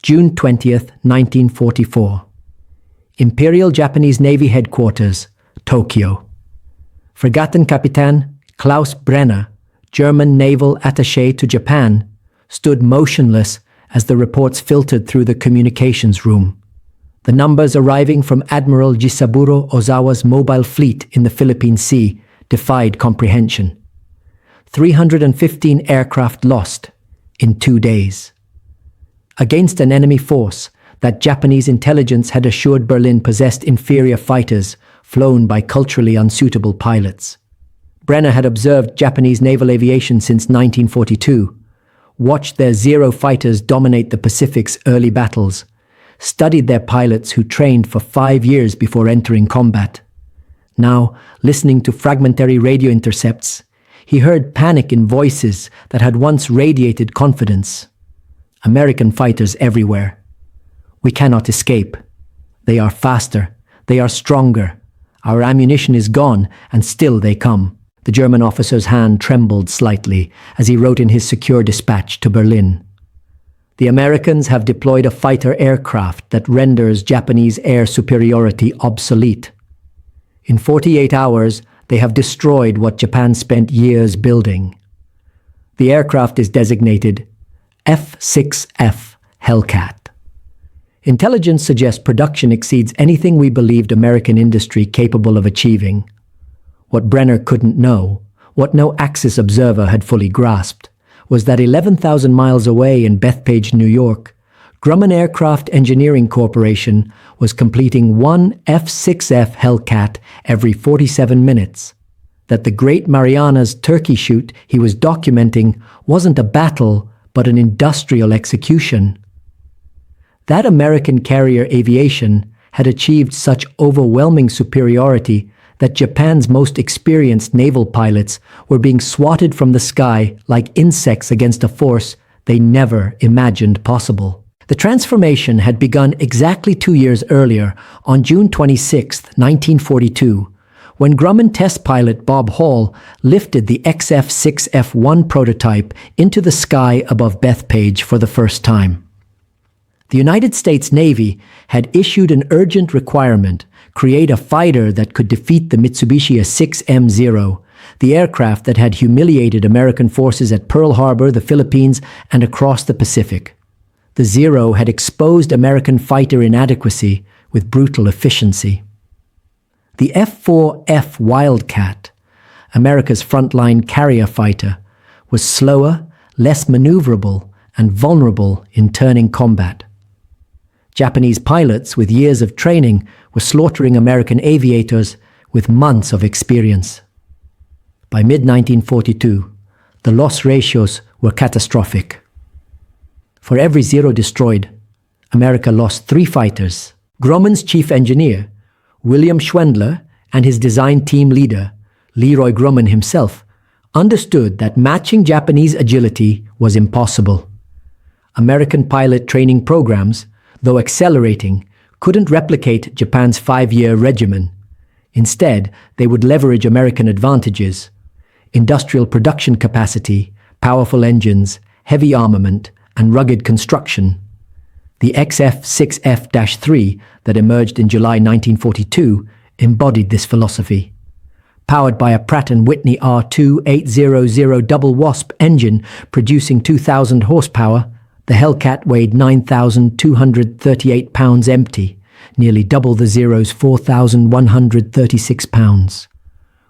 June 20th, 1944. Imperial Japanese Navy Headquarters, Tokyo. Fregattenkapitän Klaus Brenner, German naval attaché to Japan, stood motionless as the reports filtered through the communications room. The numbers arriving from Admiral Jisaburo Ozawa's mobile fleet in the Philippine Sea defied comprehension. 315 aircraft lost in 2 days. Against an enemy force that Japanese intelligence had assured Berlin possessed inferior fighters flown by culturally unsuitable pilots. Brenner had observed Japanese naval aviation since 1942, watched their Zero fighters dominate the Pacific's early battles, studied their pilots who trained for 5 years before entering combat. Now, listening to fragmentary radio intercepts, he heard panic in voices that had once radiated confidence. American fighters everywhere. We cannot escape. They are faster. They are stronger. Our ammunition is gone, and still they come. The German officer's hand trembled slightly as he wrote in his secure dispatch to Berlin. The Americans have deployed a fighter aircraft that renders Japanese air superiority obsolete. In 48 hours, they have destroyed what Japan spent years building. The aircraft is designated F-6F Hellcat. Intelligence suggests production exceeds anything we believed American industry capable of achieving. What Brenner couldn't know, what no Axis observer had fully grasped, was that 11,000 miles away in Bethpage, New York, Grumman Aircraft Engineering Corporation was completing one F-6F Hellcat every 47 minutes. That the Great Marianas turkey shoot he was documenting wasn't a battle, but an industrial execution. That American carrier aviation had achieved such overwhelming superiority that Japan's most experienced naval pilots were being swatted from the sky like insects against a force they never imagined possible. The transformation had begun exactly 2 years earlier, on June 26, 1942, when Grumman test pilot Bob Hall lifted the XF-6F-1 prototype into the sky above Bethpage for the first time. The United States Navy had issued an urgent requirement: create a fighter that could defeat the Mitsubishi 6M0, the aircraft that had humiliated American forces at Pearl Harbor, the Philippines, and across the Pacific. The Zero had exposed American fighter inadequacy with brutal efficiency. The F-4F Wildcat, America's frontline carrier fighter, was slower, less maneuverable, and vulnerable in turning combat. Japanese pilots with years of training were slaughtering American aviators with months of experience. By mid-1942, the loss ratios were catastrophic. For every Zero destroyed, America lost 3 fighters. Grumman's chief engineer, William Schwendler, and his design team leader, Leroy Grumman himself, understood that matching Japanese agility was impossible. American pilot training programs, though accelerating, couldn't replicate Japan's 5-year regimen. Instead, they would leverage American advantages: industrial production capacity, powerful engines, heavy armament, and rugged construction. The XF-6F-3 that emerged in July 1942 embodied this philosophy. Powered by a Pratt & Whitney R2-800 double Wasp engine producing 2,000 horsepower, the Hellcat weighed 9,238 pounds empty, nearly double the Zero's 4,136 pounds.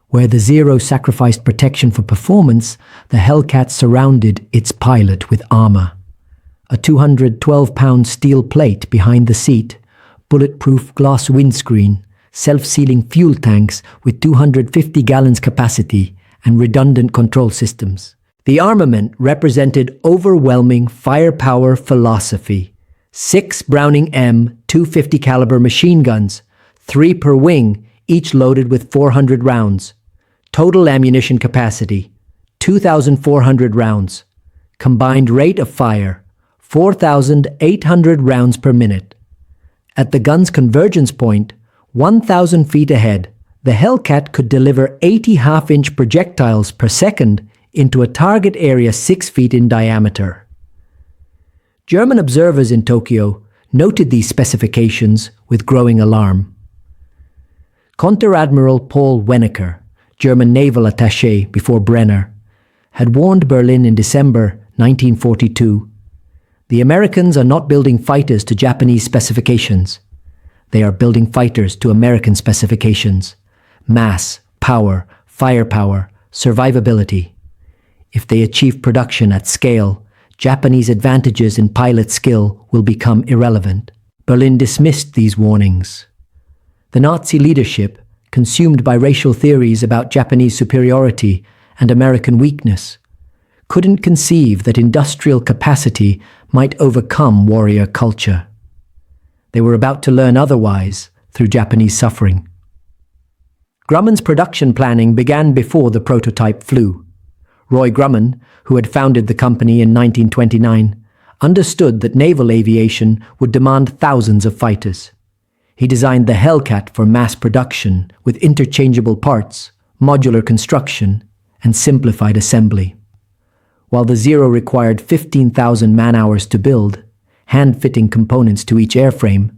Where the Zero sacrificed protection for performance, the Hellcat surrounded its pilot with armor. A 212-pound steel plate behind the seat, bulletproof glass windscreen, self-sealing fuel tanks with 250 gallons capacity, and redundant control systems. The armament represented overwhelming firepower philosophy. 6 Browning M250 caliber machine guns, 3 per wing, each loaded with 400 rounds. Total ammunition capacity, 2,400 rounds. Combined rate of fire, 4,800 rounds per minute. At the gun's convergence point, 1,000 feet ahead, the Hellcat could deliver 80 half-inch projectiles per second into a target area 6 feet in diameter. German observers in Tokyo noted these specifications with growing alarm. Counter-Admiral Paul Wenneker, German naval attaché before Brenner, had warned Berlin in December 1942, "The Americans are not building fighters to Japanese specifications. They are building fighters to American specifications. Mass, power, firepower, survivability. If they achieve production at scale, Japanese advantages in pilot skill will become irrelevant." Berlin dismissed these warnings. The Nazi leadership, consumed by racial theories about Japanese superiority and American weakness, couldn't conceive that industrial capacity might overcome warrior culture. They were about to learn otherwise through Japanese suffering. Grumman's production planning began before the prototype flew. Roy Grumman, who had founded the company in 1929, understood that naval aviation would demand thousands of fighters. He designed the Hellcat for mass production with interchangeable parts, modular construction, and simplified assembly. While the Zero required 15,000 man-hours to build, hand-fitting components to each airframe,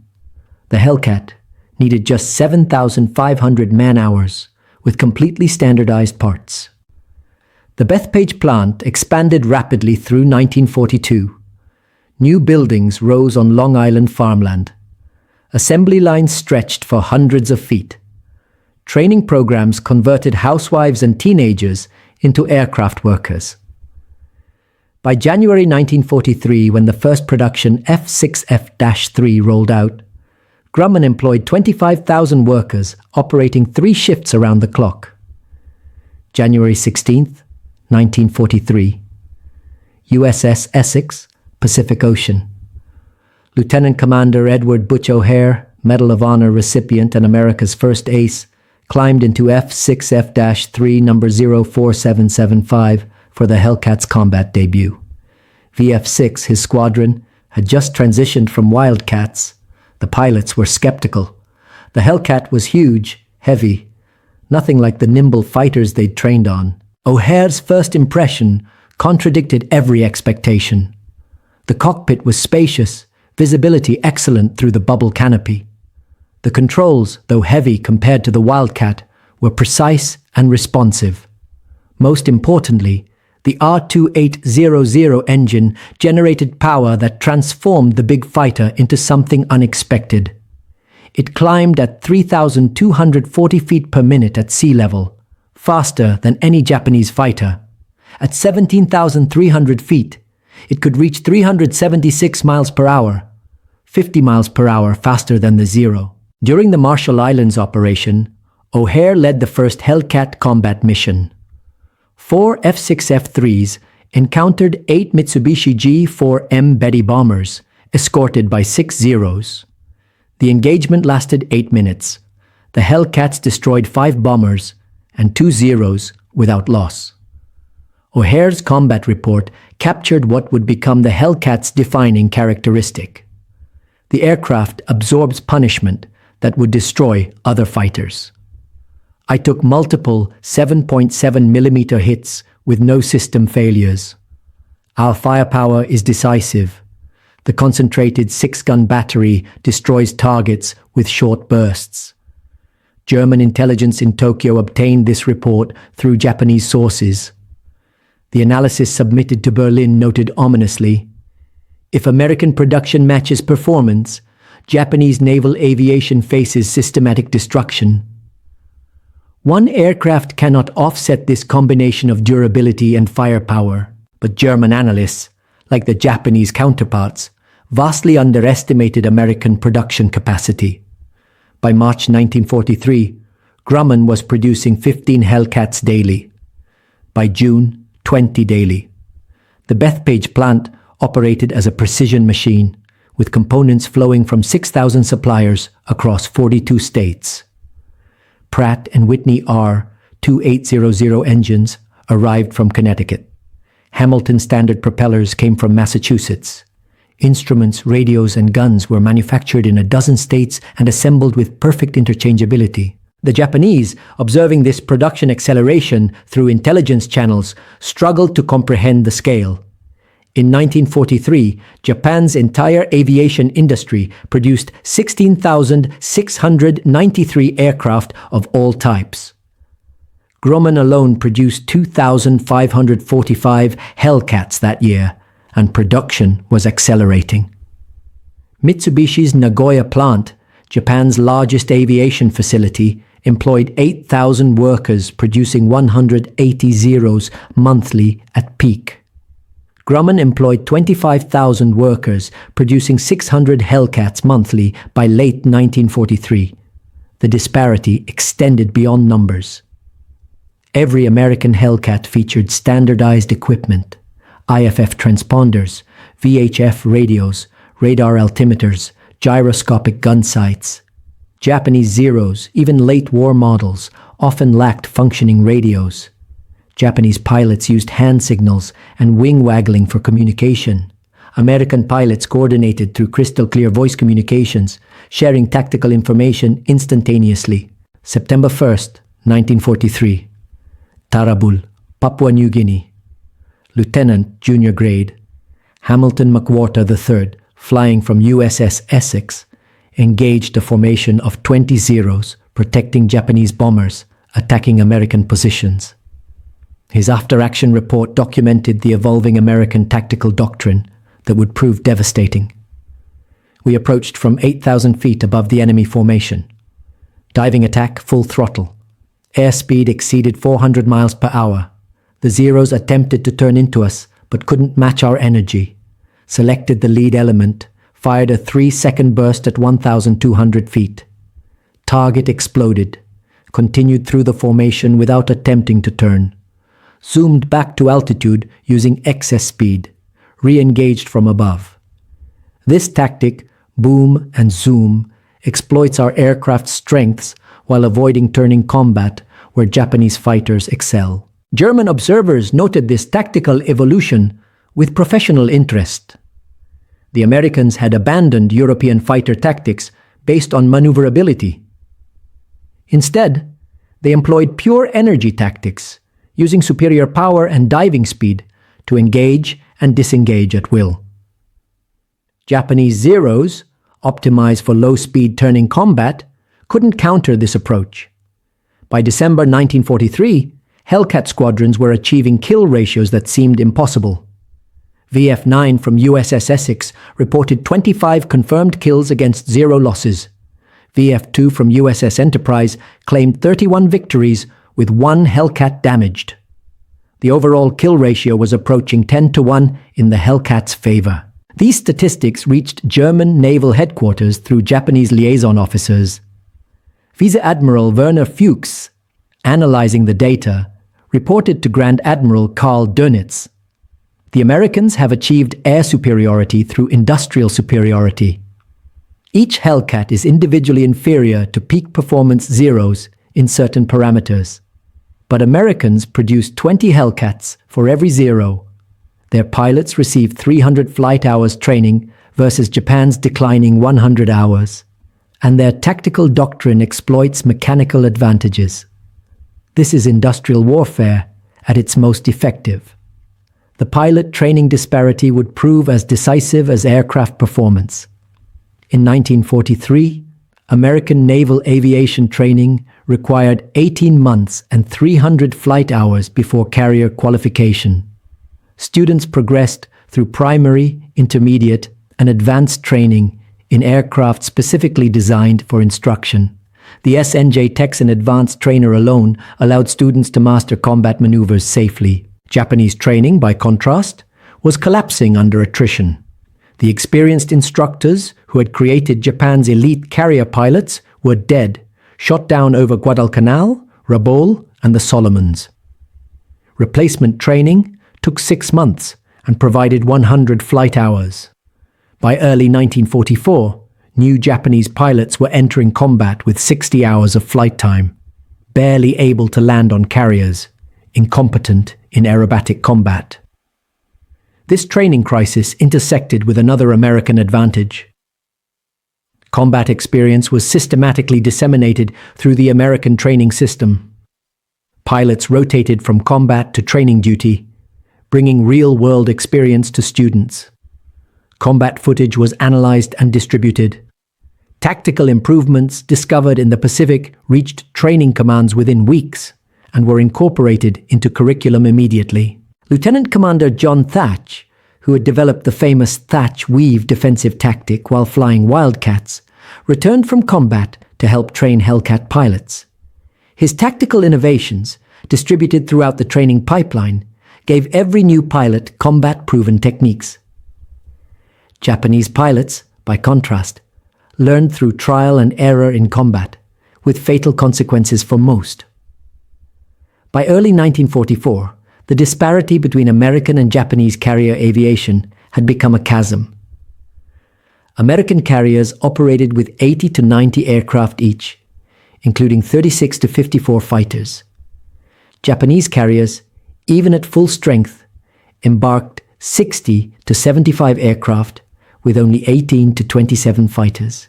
the Hellcat needed just 7,500 man-hours with completely standardized parts. The Bethpage plant expanded rapidly through 1942. New buildings rose on Long Island farmland. Assembly lines stretched for hundreds of feet. Training programs converted housewives and teenagers into aircraft workers. By January 1943, when the first production F6F-3 rolled out, Grumman employed 25,000 workers operating 3 shifts around the clock. January 16, 1943. USS Essex, Pacific Ocean. Lieutenant Commander Edward Butch O'Hare, Medal of Honor recipient and America's first ace, climbed into F6F-3 number 04775 for the Hellcat's combat debut. VF-6, his squadron, had just transitioned from Wildcats. The pilots were skeptical. The Hellcat was huge, heavy, nothing like the nimble fighters they'd trained on. O'Hare's first impression contradicted every expectation. The cockpit was spacious, visibility excellent through the bubble canopy. The controls, though heavy compared to the Wildcat, were precise and responsive. Most importantly, the R2800 engine generated power that transformed the big fighter into something unexpected. It climbed at 3,240 feet per minute at sea level, faster than any Japanese fighter. At 17,300 feet, it could reach 376 miles per hour, 50 miles per hour faster than the Zero. During the Marshall Islands operation, O'Hare led the first Hellcat combat mission. 4 F6F-3s encountered 8 Mitsubishi G4M Betty bombers, escorted by 6 Zeros. The engagement lasted 8 minutes. The Hellcats destroyed 5 bombers and 2 Zeros without loss. O'Hare's combat report captured what would become the Hellcat's defining characteristic. The aircraft absorbs punishment that would destroy other fighters. I took multiple 7.7mm hits with no system failures. Our firepower is decisive. The concentrated 6-gun battery destroys targets with short bursts. German intelligence in Tokyo obtained this report through Japanese sources. The analysis submitted to Berlin noted ominously, "If American production matches performance, Japanese naval aviation faces systematic destruction." One aircraft cannot offset this combination of durability and firepower, but German analysts, like the Japanese counterparts, vastly underestimated American production capacity. By March 1943, Grumman was producing 15 Hellcats daily. By June, 20 daily. The Bethpage plant operated as a precision machine, with components flowing from 6,000 suppliers across 42 states. Pratt & Whitney R2800 engines arrived from Connecticut. Hamilton Standard propellers came from Massachusetts. Instruments, radios, and guns were manufactured in a dozen states and assembled with perfect interchangeability. The Japanese, observing this production acceleration through intelligence channels, struggled to comprehend the scale. In 1943, Japan's entire aviation industry produced 16,693 aircraft of all types. Grumman alone produced 2,545 Hellcats that year, and production was accelerating. Mitsubishi's Nagoya plant, Japan's largest aviation facility, employed 8,000 workers producing 180 Zeros monthly at peak. Grumman employed 25,000 workers producing 600 Hellcats monthly by late 1943. The disparity extended beyond numbers. Every American Hellcat featured standardized equipment: IFF transponders, VHF radios, radar altimeters, gyroscopic gun sights. Japanese Zeros, even late war models, often lacked functioning radios. Japanese pilots used hand signals and wing waggling for communication. American pilots coordinated through crystal-clear voice communications, sharing tactical information instantaneously. September 1st, 1943. Tarabul, Papua New Guinea. Lieutenant, junior grade, Hamilton McWhorter III, flying from USS Essex, engaged a formation of 20 Zeros, protecting Japanese bombers attacking American positions. His after-action report documented the evolving American tactical doctrine that would prove devastating. We approached from 8,000 feet above the enemy formation. Diving attack full throttle. Airspeed exceeded 400 miles per hour. The Zeros attempted to turn into us, but couldn't match our energy. Selected the lead element, fired a 3-second burst at 1,200 feet. Target exploded. Continued through the formation without attempting to turn. Zoomed back to altitude using excess speed. Re-engaged from above. This tactic, boom and zoom, exploits our aircraft's strengths while avoiding turning combat where Japanese fighters excel. German observers noted this tactical evolution with professional interest. The Americans had abandoned European fighter tactics based on maneuverability. Instead, they employed pure energy tactics, using superior power and diving speed to engage and disengage at will. Japanese Zeros, optimized for low-speed turning combat, couldn't counter this approach. By December 1943, Hellcat squadrons were achieving kill ratios that seemed impossible. VF-9 from USS Essex reported 25 confirmed kills against 0 losses. VF-2 from USS Enterprise claimed 31 victories with 1 Hellcat damaged. The overall kill ratio was approaching 10-1 in the Hellcat's favor. These statistics reached German naval headquarters through Japanese liaison officers. Vice Admiral Werner Fuchs, analyzing the data, reported to Grand Admiral Karl Dönitz, "The Americans have achieved air superiority through industrial superiority. Each Hellcat is individually inferior to peak performance Zeros in certain parameters. But Americans produced 20 Hellcats for every Zero. Their pilots received 300 flight hours training versus Japan's declining 100 hours. And their tactical doctrine exploits mechanical advantages. This is industrial warfare at its most effective. The pilot training disparity would prove as decisive as aircraft performance." In 1943, American naval aviation training required 18 months and 300 flight hours before carrier qualification. Students progressed through primary, intermediate, and advanced training in aircraft specifically designed for instruction. The SNJ Texan Advanced Trainer alone allowed students to master combat maneuvers safely. Japanese training, by contrast, was collapsing under attrition. The experienced instructors who had created Japan's elite carrier pilots were dead, shot down over Guadalcanal, Rabaul, and the Solomons. Replacement training took 6 months and provided 100 flight hours. By early 1944, new Japanese pilots were entering combat with 60 hours of flight time, barely able to land on carriers, incompetent in aerobatic combat. This training crisis intersected with another American advantage. Combat experience was systematically disseminated through the American training system. Pilots rotated from combat to training duty, bringing real-world experience to students. Combat footage was analyzed and distributed. Tactical improvements discovered in the Pacific reached training commands within weeks and were incorporated into curriculum immediately. Lieutenant Commander John Thatch, who had developed the famous Thatch-Weave defensive tactic while flying Wildcats, returned from combat to help train Hellcat pilots. His tactical innovations, distributed throughout the training pipeline, gave every new pilot combat-proven techniques. Japanese pilots, by contrast, learned through trial and error in combat, with fatal consequences for most. By early 1944, the disparity between American and Japanese carrier aviation had become a chasm. American carriers operated with 80 to 90 aircraft each, including 36 to 54 fighters. Japanese carriers, even at full strength, embarked 60 to 75 aircraft with only 18 to 27 fighters.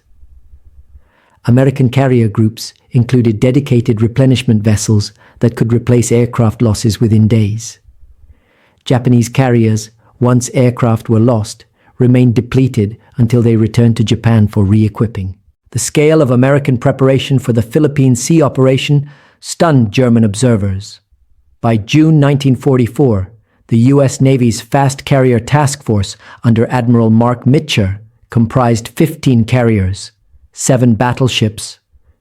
American carrier groups included dedicated replenishment vessels that could replace aircraft losses within days. Japanese carriers, once aircraft were lost, remained depleted until they returned to Japan for re-equipping. The scale of American preparation for the Philippine Sea operation stunned German observers. By June 1944, the U.S. Navy's Fast Carrier Task Force under Admiral Mark Mitcher comprised 15 carriers, 7 battleships,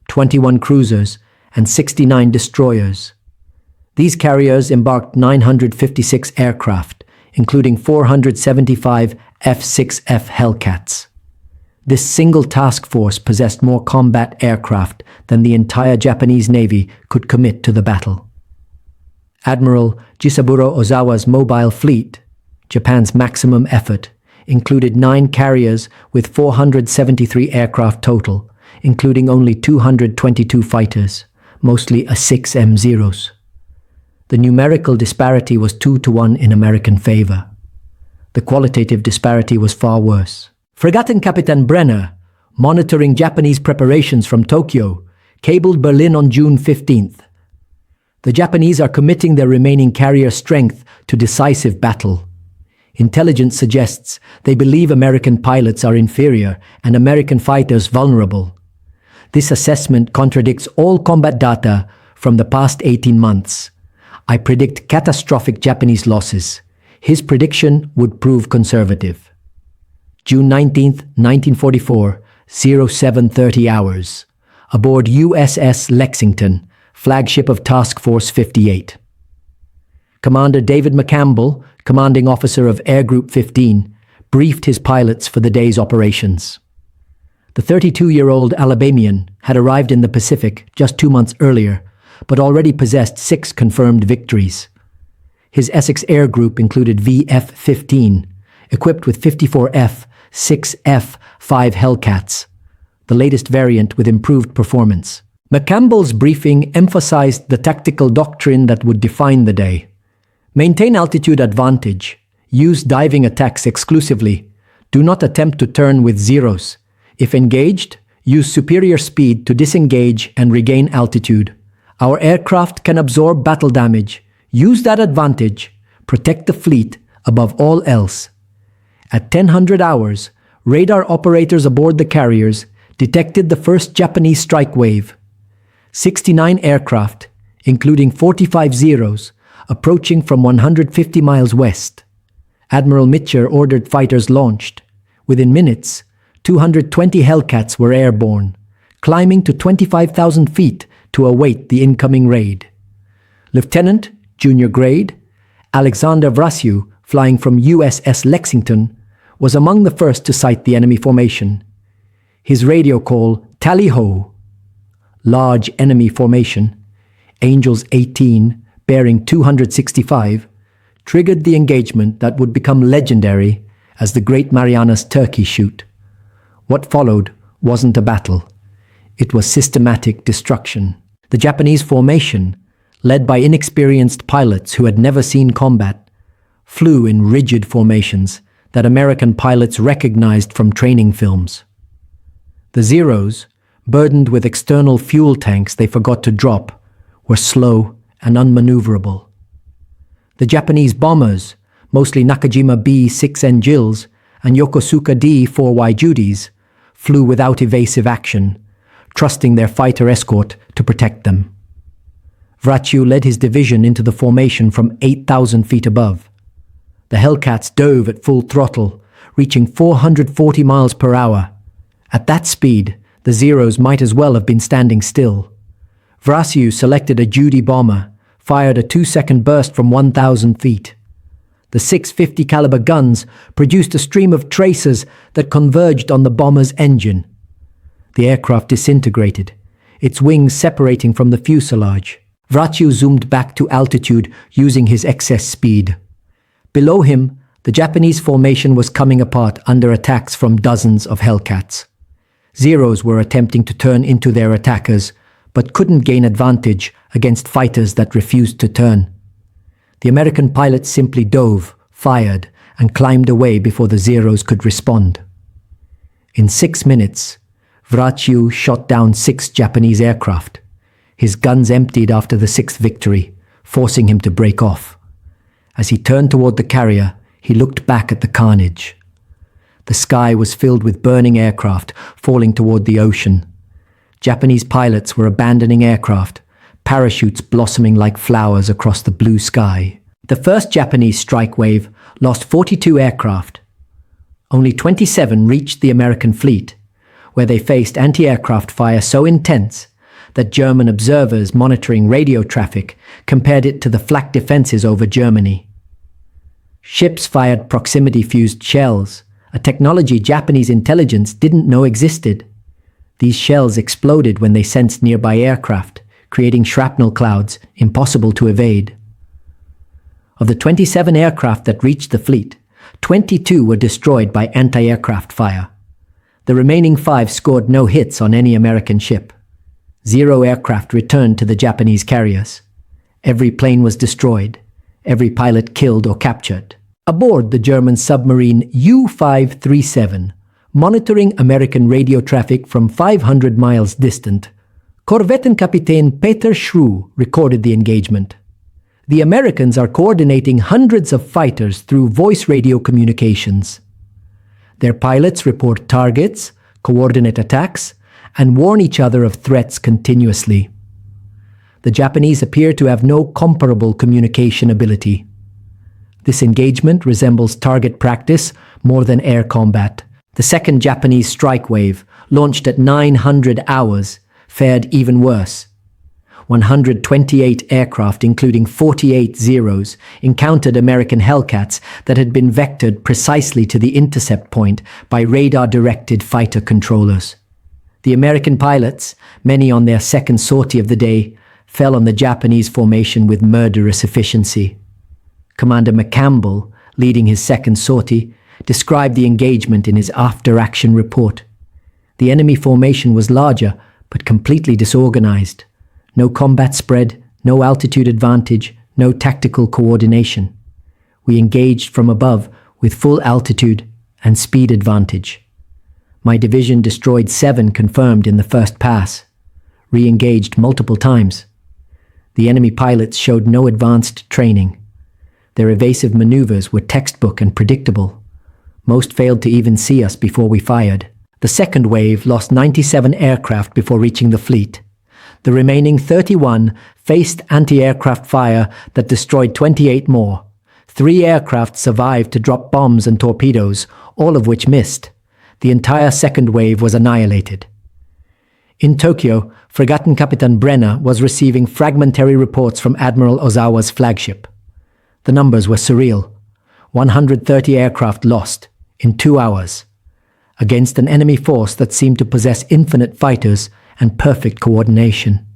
21 cruisers, and 69 destroyers. These carriers embarked 956 aircraft, including 475 F-6F Hellcats. This single task force possessed more combat aircraft than the entire Japanese Navy could commit to the battle. Admiral Jisaburo Ozawa's mobile fleet, Japan's maximum effort, included 9 carriers with 473 aircraft total, including only 222 fighters, mostly A-6M0s. The numerical disparity was 2-1 in American favor. The qualitative disparity was far worse. Fregattenkapitan Brenner, monitoring Japanese preparations from Tokyo, cabled Berlin on June 15th. The Japanese are committing their remaining carrier strength to decisive battle. Intelligence suggests they believe American pilots are inferior and American fighters vulnerable. This assessment contradicts all combat data from the past 18 months. I predict catastrophic Japanese losses. His prediction would prove conservative. June 19, 1944, 0730 hours. Aboard USS Lexington, flagship of Task Force 58. Commander David McCampbell, commanding officer of Air Group 15, briefed his pilots for the day's operations. The 32-year-old Alabamian had arrived in the Pacific just 2 months earlier, but already possessed 6 confirmed victories. His Essex Air Group included VF-15, equipped with 54 F-6F-5 Hellcats, the latest variant with improved performance. McCampbell's briefing emphasized the tactical doctrine that would define the day. Maintain altitude advantage. Use diving attacks exclusively. Do not attempt to turn with zeros. If engaged, use superior speed to disengage and regain altitude. Our aircraft can absorb battle damage. Use that advantage. Protect the fleet above all else. At 1000 hours, radar operators aboard the carriers detected the first Japanese strike wave. 69 aircraft, including 45 Zeros, approaching from 150 miles west. Admiral Mitcher ordered fighters launched. Within minutes, 220 Hellcats were airborne, climbing to 25,000 feet to await the incoming raid. Lieutenant, junior grade, Alexander Vrasiu, flying from USS Lexington, was among the first to sight the enemy formation. His radio call, Tally-ho, large enemy formation, Angels 18, bearing 265, triggered the engagement that would become legendary as the Great Marianas Turkey Shoot. What followed wasn't a battle. It was systematic destruction. The Japanese formation, led by inexperienced pilots who had never seen combat, flew in rigid formations that American pilots recognized from training films. The Zeros, burdened with external fuel tanks they forgot to drop, were slow and unmaneuverable. The Japanese bombers, mostly Nakajima B-6NGs and Yokosuka D-4Y Judys, flew without evasive action, trusting their fighter escort to protect them. WWII led his division into the formation from 8,000 feet above. The Hellcats dove at full throttle, reaching 440 miles per hour. At that speed, the Zeros might as well have been standing still. WWII selected a Judy bomber, fired a 2-second burst from 1,000 feet. The 650 caliber guns produced a stream of tracers that converged on the bomber's engine. The aircraft disintegrated, its wings separating from the fuselage. WWII zoomed back to altitude using his excess speed. Below him, the Japanese formation was coming apart under attacks from dozens of Hellcats. Zeros were attempting to turn into their attackers, but couldn't gain advantage against fighters that refused to turn. The American pilots simply dove, fired, and climbed away before the Zeros could respond. In 6 minutes, WWII shot down 6 Japanese aircraft. His guns emptied after the 6th victory, forcing him to break off. As he turned toward the carrier, he looked back at the carnage. The sky was filled with burning aircraft falling toward the ocean. Japanese pilots were abandoning aircraft, parachutes blossoming like flowers across the blue sky. The first Japanese strike wave lost 42 aircraft. Only 27 reached the American fleet, where they faced anti-aircraft fire so intense that German observers monitoring radio traffic compared it to the flak defenses over Germany. Ships fired proximity-fused shells, a technology Japanese intelligence didn't know existed. These shells exploded when they sensed nearby aircraft, creating shrapnel clouds impossible to evade. Of the 27 aircraft that reached the fleet, 22 were destroyed by anti-aircraft fire. The remaining 5 scored no hits on any American ship. 0 aircraft returned to the Japanese carriers. Every plane was destroyed, every pilot killed or captured. Aboard the German submarine U-537, monitoring American radio traffic from 500 miles distant, Korvettenkapitän Peter Schru recorded the engagement. The Americans are coordinating hundreds of fighters through voice radio communications. Their pilots report targets, coordinate attacks, and warn each other of threats continuously. The Japanese appear to have no comparable communication ability. This engagement resembles target practice more than air combat. The second Japanese strike wave, launched at 900 hours, fared even worse. 128 aircraft, including 48 Zeros, encountered American Hellcats that had been vectored precisely to the intercept point by radar-directed fighter controllers. The American pilots, many on their second sortie of the day, fell on the Japanese formation with murderous efficiency. Commander McCampbell, leading his second sortie, described the engagement in his after-action report. The enemy formation was larger, but completely disorganized. No combat spread, no altitude advantage, no tactical coordination. We engaged from above with full altitude and speed advantage. My division destroyed 7 confirmed in the first pass, re-engaged multiple times. The enemy pilots showed no advanced training. Their evasive maneuvers were textbook and predictable. Most failed to even see us before we fired. The second wave lost 97 aircraft before reaching the fleet. The remaining 31 faced anti-aircraft fire that destroyed 28 more. 3 aircraft survived to drop bombs and torpedoes, all of which missed. The entire second wave was annihilated. In Tokyo, Fregattenkapitän Brenner was receiving fragmentary reports from Admiral Ozawa's flagship. The numbers were surreal. 130 aircraft lost in 2 hours, against an enemy force that seemed to possess infinite fighters and perfect coordination.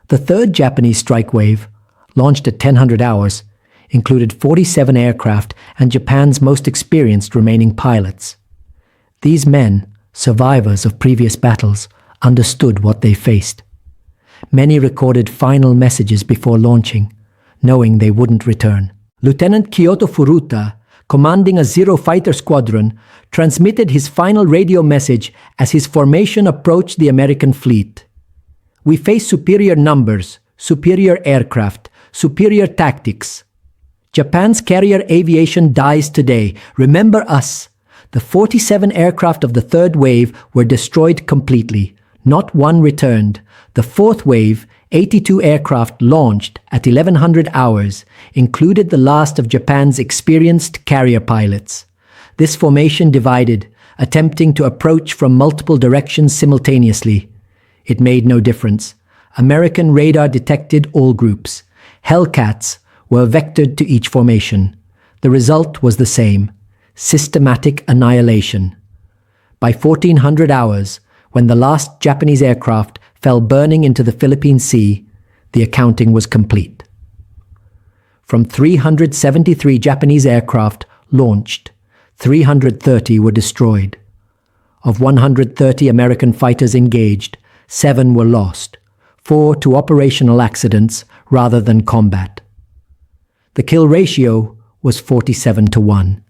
The third Japanese strike wave, launched at 1000 hours, included 47 aircraft and Japan's most experienced remaining pilots. These men, survivors of previous battles, understood what they faced. Many recorded final messages before launching, knowing they wouldn't return. Lieutenant Kyoto Furuta, commanding a Zero fighter squadron, transmitted his final radio message as his formation approached the American fleet. "We face superior numbers, superior aircraft, superior tactics. Japan's carrier aviation dies today. Remember us. The 47 aircraft of the third wave were destroyed completely. Not one returned. The fourth wave, 82 aircraft launched at 1100 hours, included the last of Japan's experienced carrier pilots. This formation divided, attempting to approach from multiple directions simultaneously. It made no difference. American radar detected all groups. Hellcats were vectored to each formation. The result was the same: systematic annihilation. By 1400 hours, when the last Japanese aircraft fell burning into the Philippine Sea, the accounting was complete. From 373 Japanese aircraft launched, 330 were destroyed. Of 130 American fighters engaged, 7 were lost, 4 to operational accidents rather than combat. The kill ratio was 47-1.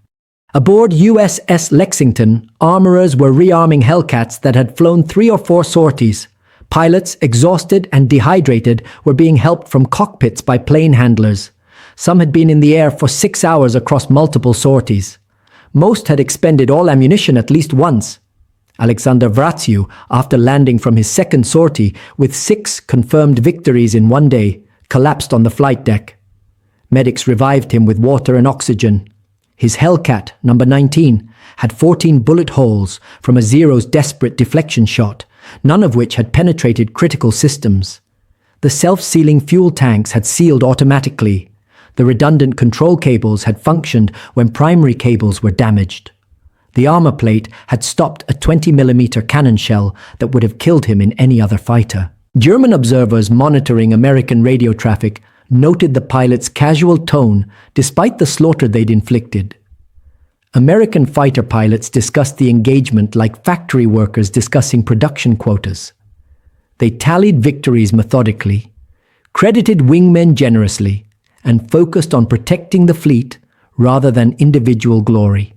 Aboard USS Lexington, armorers were rearming Hellcats that had flown 3 or 4 sorties. Pilots, exhausted and dehydrated, were being helped from cockpits by plane handlers. Some had been in the air for 6 hours across multiple sorties. Most had expended all ammunition at least once. Alexander Vratsiu, after landing from his second sortie with 6 confirmed victories in one day, collapsed on the flight deck. Medics revived him with water and oxygen. His Hellcat, number 19, had 14 bullet holes from a Zero's desperate deflection shot, none of which had penetrated critical systems. The self-sealing fuel tanks had sealed automatically. The redundant control cables had functioned when primary cables were damaged. The armor plate had stopped a 20mm cannon shell that would have killed him in any other fighter. German observers monitoring American radio traffic noted the pilot's casual tone despite the slaughter they'd inflicted. American fighter pilots discussed the engagement like factory workers discussing production quotas. They tallied victories methodically, credited wingmen generously, and focused on protecting the fleet rather than individual glory.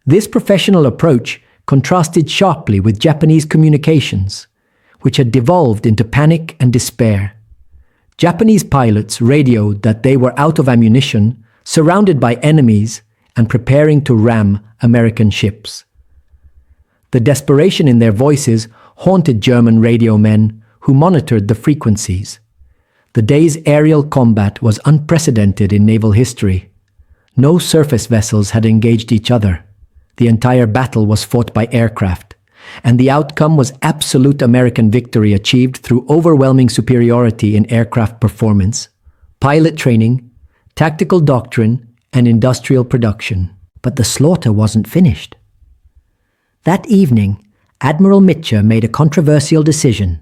This professional approach contrasted sharply with Japanese communications, which had devolved into panic and despair. Japanese pilots radioed that they were out of ammunition, surrounded by enemies, and preparing to ram American ships. The desperation in their voices haunted German radio men who monitored the frequencies. The day's aerial combat was unprecedented in naval history. No surface vessels had engaged each other. The entire battle was fought by aircraft, and the outcome was absolute American victory achieved through overwhelming superiority in aircraft performance, pilot training, tactical doctrine, and industrial production. But the slaughter wasn't finished. That evening, Admiral Mitcher made a controversial decision.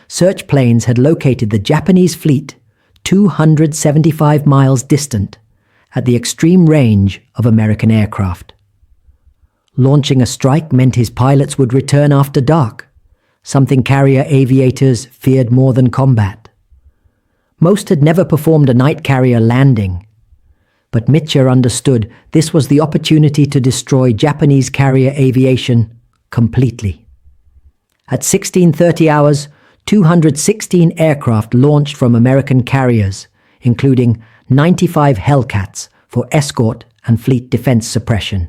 Search planes had located the Japanese fleet 275 miles distant, at the extreme range of American aircraft. Launching a strike meant his pilots would return after dark, something carrier aviators feared more than combat. Most had never performed a night carrier landing, but Mitcher understood this was the opportunity to destroy Japanese carrier aviation completely. At 16:30 hours, 216 aircraft launched from American carriers, including 95 Hellcats for escort and fleet defense suppression.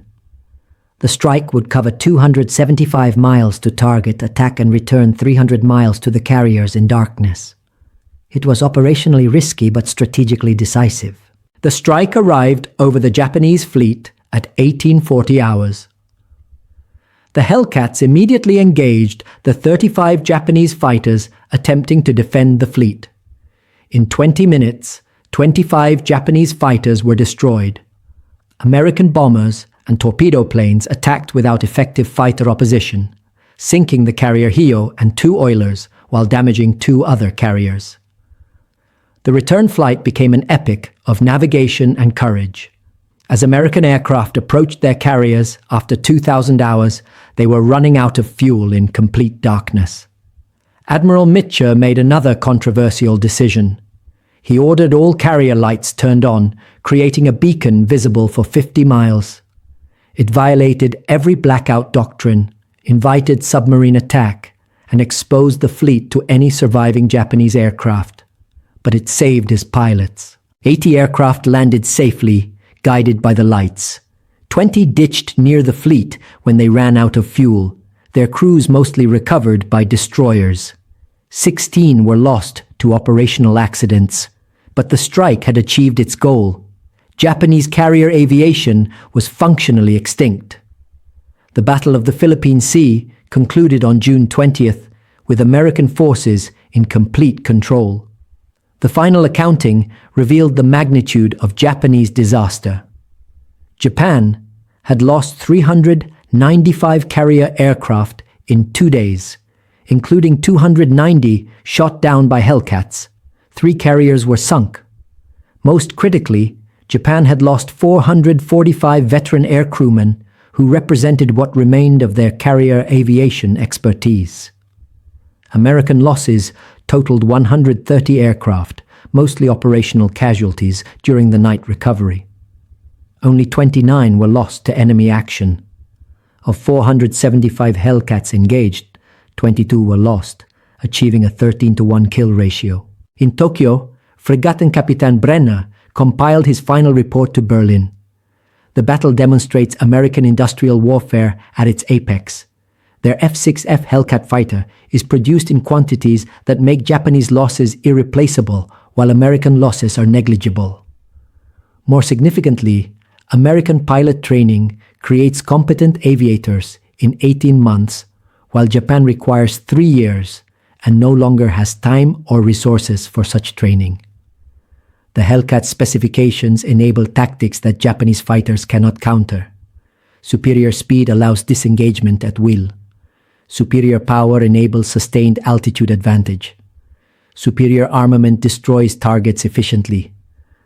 The strike would cover 275 miles to target, attack and return 300 miles to the carriers in darkness. It was operationally risky but strategically decisive. The strike arrived over the Japanese fleet at 1840 hours. The Hellcats immediately engaged the 35 Japanese fighters attempting to defend the fleet. In 20 minutes, 25 Japanese fighters were destroyed. American bombers and torpedo planes attacked without effective fighter opposition, sinking the carrier Hio and 2 oilers while damaging 2 other carriers. The return flight became an epic of navigation and courage. As American aircraft approached their carriers after 2,000 hours, they were running out of fuel in complete darkness. Admiral Mitcher made another controversial decision. He ordered all carrier lights turned on, creating a beacon visible for 50 miles. It violated every blackout doctrine, invited submarine attack, and exposed the fleet to any surviving Japanese aircraft. But it saved his pilots. 80 aircraft landed safely, guided by the lights. 20 ditched near the fleet when they ran out of fuel, their crews mostly recovered by destroyers. 16 were lost to operational accidents, but the strike had achieved its goal. Japanese carrier aviation was functionally extinct. The Battle of the Philippine Sea concluded on June 20th, with American forces in complete control. The final accounting revealed the magnitude of Japanese disaster. Japan had lost 395 carrier aircraft in 2 days, including 290 shot down by Hellcats. 3 carriers were sunk. Most critically, Japan had lost 445 veteran air crewmen who represented what remained of their carrier aviation expertise. American losses totaled 130 aircraft, mostly operational casualties during the night recovery. Only 29 were lost to enemy action. Of 475 Hellcats engaged, 22 were lost, achieving a 13-to-1 kill ratio. In Tokyo, Fregattenkapitan Brenner compiled his final report to Berlin. The battle demonstrates American industrial warfare at its apex. Their F-6F Hellcat fighter is produced in quantities that make Japanese losses irreplaceable, while American losses are negligible. More significantly, American pilot training creates competent aviators in 18 months, while Japan requires 3 years and no longer has time or resources for such training. The Hellcat specifications enable tactics that Japanese fighters cannot counter. Superior speed allows disengagement at will. Superior power enables sustained altitude advantage. Superior armament destroys targets efficiently.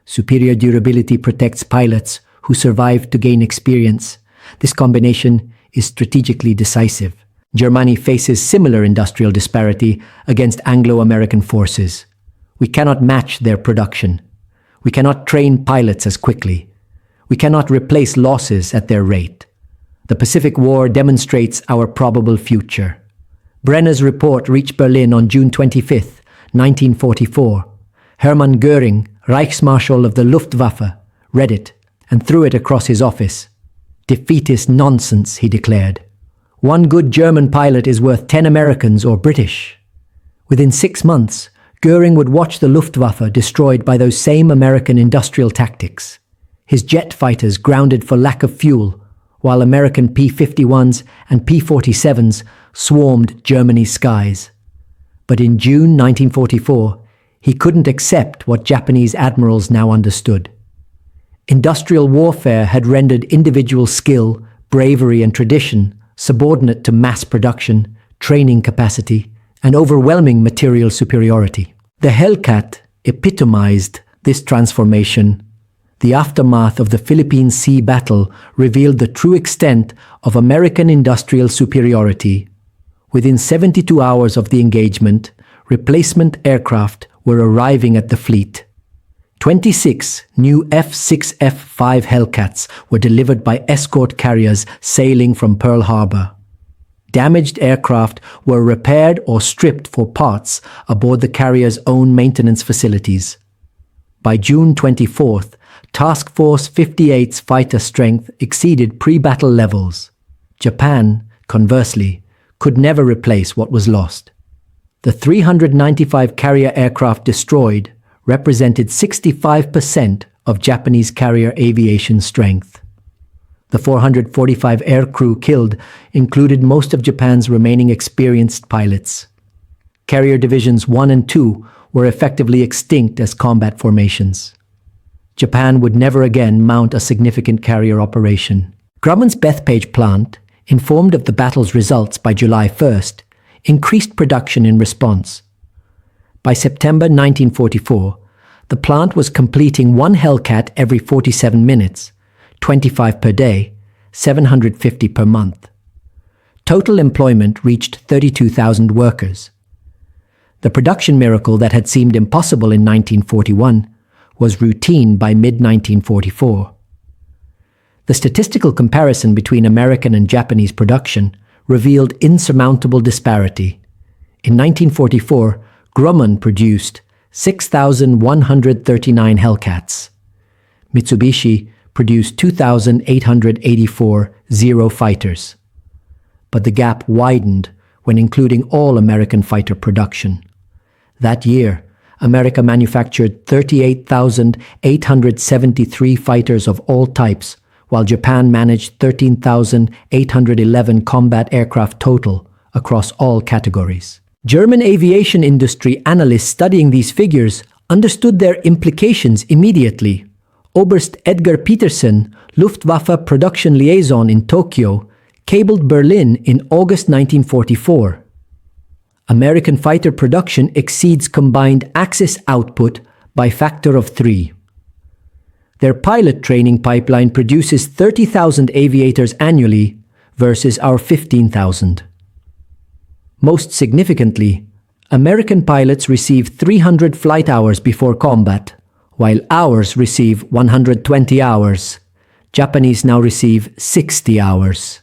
Superior durability protects pilots who survive to gain experience. This combination is strategically decisive. Germany faces similar industrial disparity against Anglo-American forces. We cannot match their production. We cannot train pilots as quickly. We cannot replace losses at their rate. The Pacific War demonstrates our probable future. Brenner's report reached Berlin on June 25, 1944. Hermann Göring, Reichsmarschall of the Luftwaffe, read it and threw it across his office. "Defeatist nonsense," he declared. "One good German pilot is worth 10 Americans or British." Within 6 months, Göring would watch the Luftwaffe destroyed by those same American industrial tactics. His jet fighters grounded for lack of fuel, while American P-51s and P-47s swarmed Germany's skies. But in June 1944, he couldn't accept what Japanese admirals now understood. Industrial warfare had rendered individual skill, bravery, and tradition subordinate to mass production, training capacity, and overwhelming material superiority. The Hellcat epitomized this transformation. The aftermath of the Philippine Sea battle revealed the true extent of American industrial superiority. Within 72 hours of the engagement, replacement aircraft were arriving at the fleet. 26 new F-6F-5 Hellcats were delivered by escort carriers sailing from Pearl Harbor. Damaged aircraft were repaired or stripped for parts aboard the carrier's own maintenance facilities. By June 24th, Task Force 58's fighter strength exceeded pre-battle levels. Japan, conversely, could never replace what was lost. The 395 carrier aircraft destroyed represented 65% of Japanese carrier aviation strength. The 445 aircrew killed included most of Japan's remaining experienced pilots. Carrier Divisions 1 and 2 were effectively extinct as combat formations. Japan would never again mount a significant carrier operation. Grumman's Bethpage plant, informed of the battle's results by July 1st, increased production in response. By September 1944, the plant was completing 1 Hellcat every 47 minutes, 25 per day, 750 per month. Total employment reached 32,000 workers. The production miracle that had seemed impossible in 1941 was routine by mid-1944. The statistical comparison between American and Japanese production revealed insurmountable disparity. In 1944, Grumman produced 6,139 Hellcats. Mitsubishi produced 2,884 Zero fighters. But the gap widened when including all American fighter production. That year, America manufactured 38,873 fighters of all types, while Japan managed 13,811 combat aircraft total across all categories. German aviation industry analysts studying these figures understood their implications immediately. Oberst Edgar Peterson, Luftwaffe production liaison in Tokyo, cabled Berlin in August 1944. American fighter production exceeds combined Axis output by factor of 3. Their pilot training pipeline produces 30,000 aviators annually versus our 15,000. Most significantly, American pilots receive 300 flight hours before combat, while ours receive 120 hours. Japanese now receive 60 hours.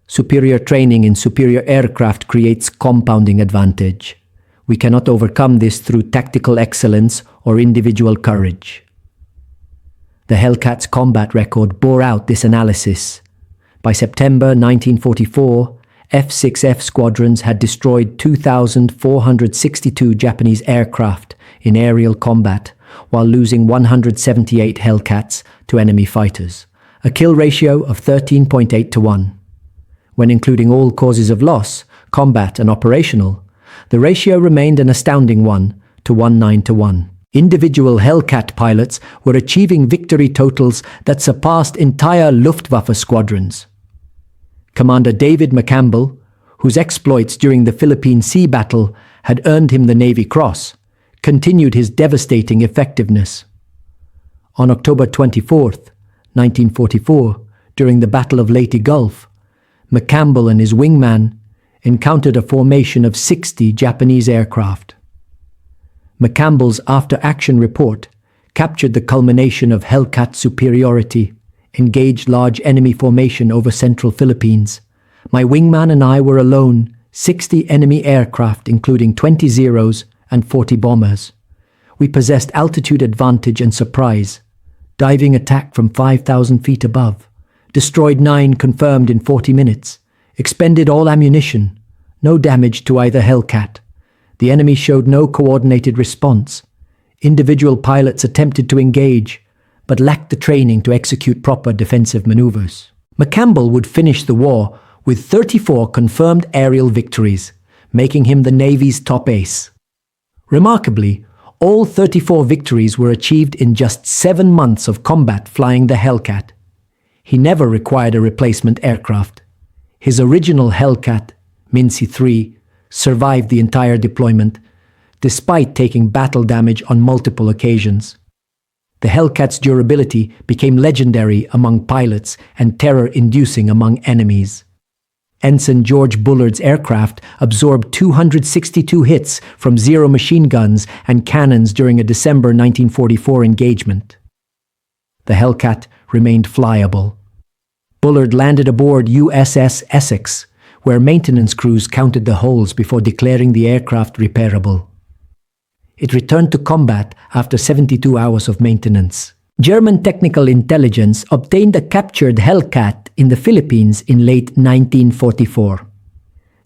Superior training in superior aircraft creates compounding advantage. We cannot overcome this through tactical excellence or individual courage. The Hellcats' combat record bore out this analysis. By September 1944, F-6F squadrons had destroyed 2,462 Japanese aircraft in aerial combat, while losing 178 Hellcats to enemy fighters, a kill ratio of 13.8 to 1. When including all causes of loss, combat and operational, the ratio remained an astounding 1:9 to 1. Individual Hellcat pilots were achieving victory totals that surpassed entire Luftwaffe squadrons. Commander David McCampbell, whose exploits during the Philippine Sea Battle had earned him the Navy Cross, continued his devastating effectiveness. On October 24, 1944, during the Battle of Leyte Gulf, McCampbell and his wingman encountered a formation of 60 Japanese aircraft. McCampbell's after-action report captured the culmination of Hellcat superiority, engaged large enemy formation over central Philippines. My wingman and I were alone, 60 enemy aircraft including 20 Zeros and 40 bombers. We possessed altitude advantage and surprise. Diving attack from 5,000 feet above. Destroyed 9 confirmed in 40 minutes. Expended all ammunition. No damage to either Hellcat. The enemy showed no coordinated response. Individual pilots attempted to engage, but lacked the training to execute proper defensive maneuvers. McCampbell would finish the war with 34 confirmed aerial victories, making him the Navy's top ace. Remarkably, all 34 victories were achieved in just 7 months of combat flying the Hellcat. He never required a replacement aircraft. His original Hellcat, Mincy III, survived the entire deployment, despite taking battle damage on multiple occasions. The Hellcat's durability became legendary among pilots and terror-inducing among enemies. Ensign George Bullard's aircraft absorbed 262 hits from Zero machine guns and cannons during a December 1944 engagement. The Hellcat remained flyable. Bullard landed aboard USS Essex, where maintenance crews counted the holes before declaring the aircraft repairable. It returned to combat after 72 hours of maintenance. German technical intelligence obtained a captured Hellcat in the Philippines in late 1944.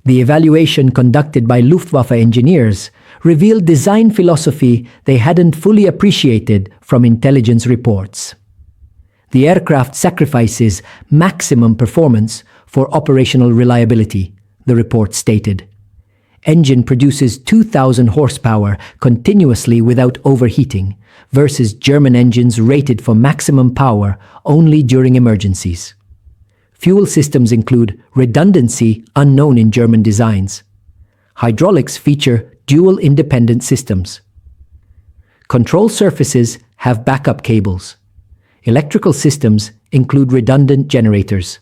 The evaluation conducted by Luftwaffe engineers revealed design philosophy they hadn't fully appreciated from intelligence reports. The aircraft sacrifices maximum performance for operational reliability, the report stated. Engine produces 2,000 horsepower continuously without overheating, versus German engines rated for maximum power only during emergencies. Fuel systems include redundancy unknown in German designs. Hydraulics feature dual independent systems. Control surfaces have backup cables. Electrical systems include redundant generators.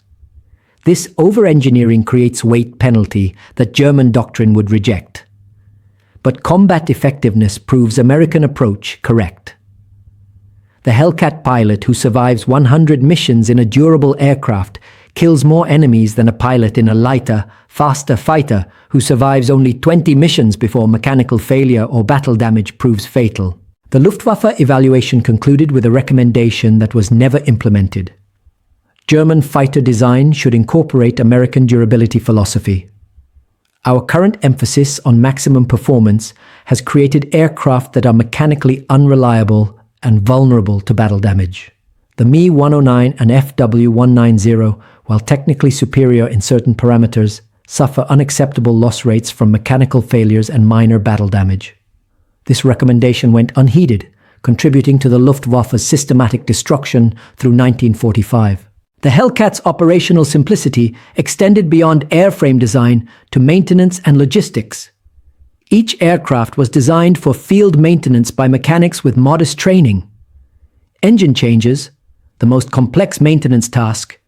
This over-engineering creates weight penalty that German doctrine would reject. But combat effectiveness proves American approach correct. The Hellcat pilot who survives 100 missions in a durable aircraft kills more enemies than a pilot in a lighter, faster fighter who survives only 20 missions before mechanical failure or battle damage proves fatal. The Luftwaffe evaluation concluded with a recommendation that was never implemented. German fighter design should incorporate American durability philosophy. Our current emphasis on maximum performance has created aircraft that are mechanically unreliable and vulnerable to battle damage. The Me-109 and FW-190, while technically superior in certain parameters, suffer unacceptable loss rates from mechanical failures and minor battle damage. This recommendation went unheeded, contributing to the Luftwaffe's systematic destruction through 1945. The Hellcat's operational simplicity extended beyond airframe design to maintenance and logistics. Each aircraft was designed for field maintenance by mechanics with modest training. Engine changes, the most complex maintenance task,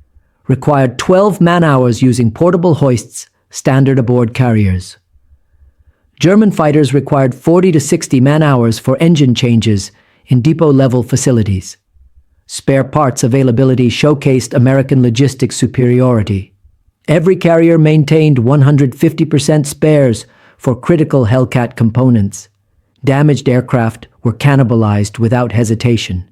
required 12 man-hours using portable hoists standard aboard carriers. German fighters required 40 to 60 man-hours for engine changes in depot-level facilities. Spare parts availability showcased American logistics superiority. Every carrier maintained 150% spares for critical Hellcat components. Damaged aircraft were cannibalized without hesitation.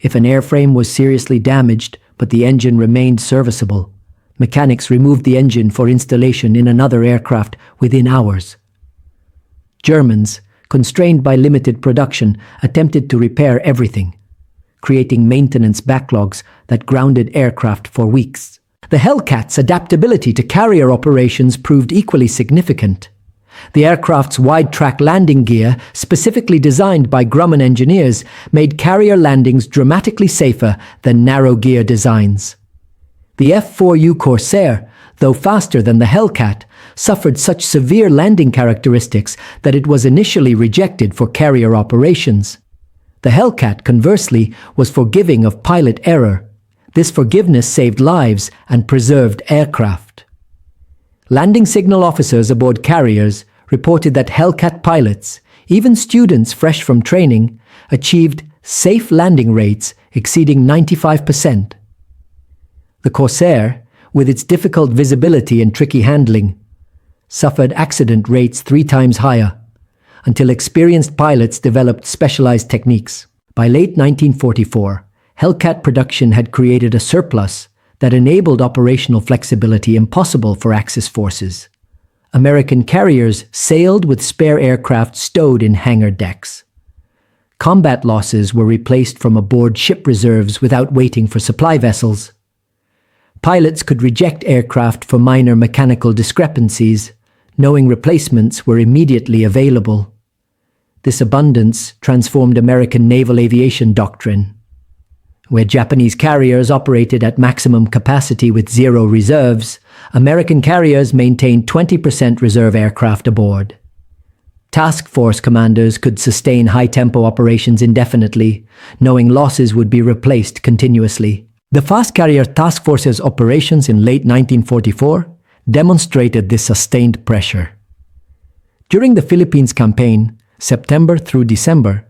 If an airframe was seriously damaged but the engine remained serviceable, mechanics removed the engine for installation in another aircraft within hours. Germans, constrained by limited production, attempted to repair everything, creating maintenance backlogs that grounded aircraft for weeks. The Hellcat's adaptability to carrier operations proved equally significant. The aircraft's wide-track landing gear, specifically designed by Grumman engineers, made carrier landings dramatically safer than narrow-gear designs. The F-4U Corsair, though faster than the Hellcat, suffered such severe landing characteristics that it was initially rejected for carrier operations. The Hellcat, conversely, was forgiving of pilot error. This forgiveness saved lives and preserved aircraft. Landing signal officers aboard carriers reported that Hellcat pilots, even students fresh from training, achieved safe landing rates exceeding 95%. The Corsair, with its difficult visibility and tricky handling, suffered accident rates 3 times higher, until experienced pilots developed specialized techniques. By late 1944, Hellcat production had created a surplus that enabled operational flexibility impossible for Axis forces. American carriers sailed with spare aircraft stowed in hangar decks. Combat losses were replaced from aboard ship reserves without waiting for supply vessels. Pilots could reject aircraft for minor mechanical discrepancies, knowing replacements were immediately available. This abundance transformed American naval aviation doctrine. Where Japanese carriers operated at maximum capacity with 0 reserves, American carriers maintained 20% reserve aircraft aboard. Task force commanders could sustain high-tempo operations indefinitely, knowing losses would be replaced continuously. The fast carrier task force's operations in late 1944 demonstrated this sustained pressure. During the Philippines campaign, September through December,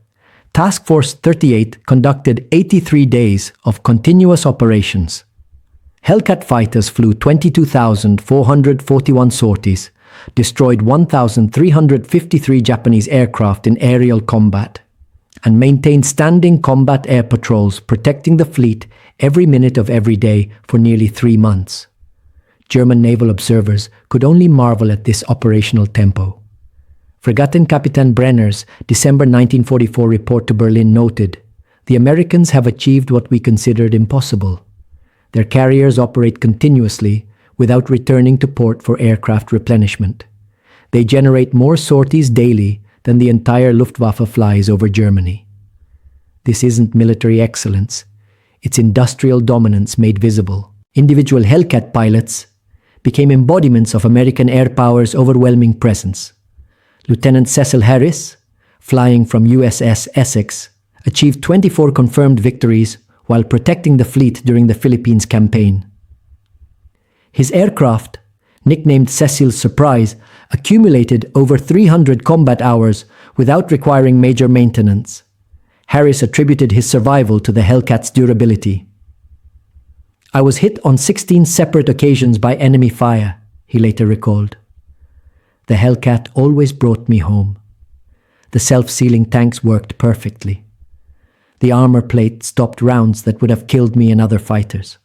Task Force 38 conducted 83 days of continuous operations. Hellcat fighters flew 22,441 sorties, destroyed 1,353 Japanese aircraft in aerial combat, and maintained standing combat air patrols protecting the fleet every minute of every day for nearly 3 months. German naval observers could only marvel at this operational tempo. Fregattenkapitän Brenner's December 1944 report to Berlin noted, "The Americans have achieved what we considered impossible. Their carriers operate continuously without returning to port for aircraft replenishment. They generate more sorties daily than the entire Luftwaffe flies over Germany." This isn't military excellence, it's industrial dominance made visible. Individual Hellcat pilots became embodiments of American air power's overwhelming presence. Lieutenant Cecil Harris, flying from USS Essex, achieved 24 confirmed victories while protecting the fleet during the Philippines campaign. His aircraft, nicknamed Cecil's Surprise, accumulated over 300 combat hours without requiring major maintenance. Harris attributed his survival to the Hellcat's durability. I was hit on 16 separate occasions by enemy fire, he later recalled. The Hellcat always brought me home. The self-sealing tanks worked perfectly. The armor plate stopped rounds that would have killed me and other fighters.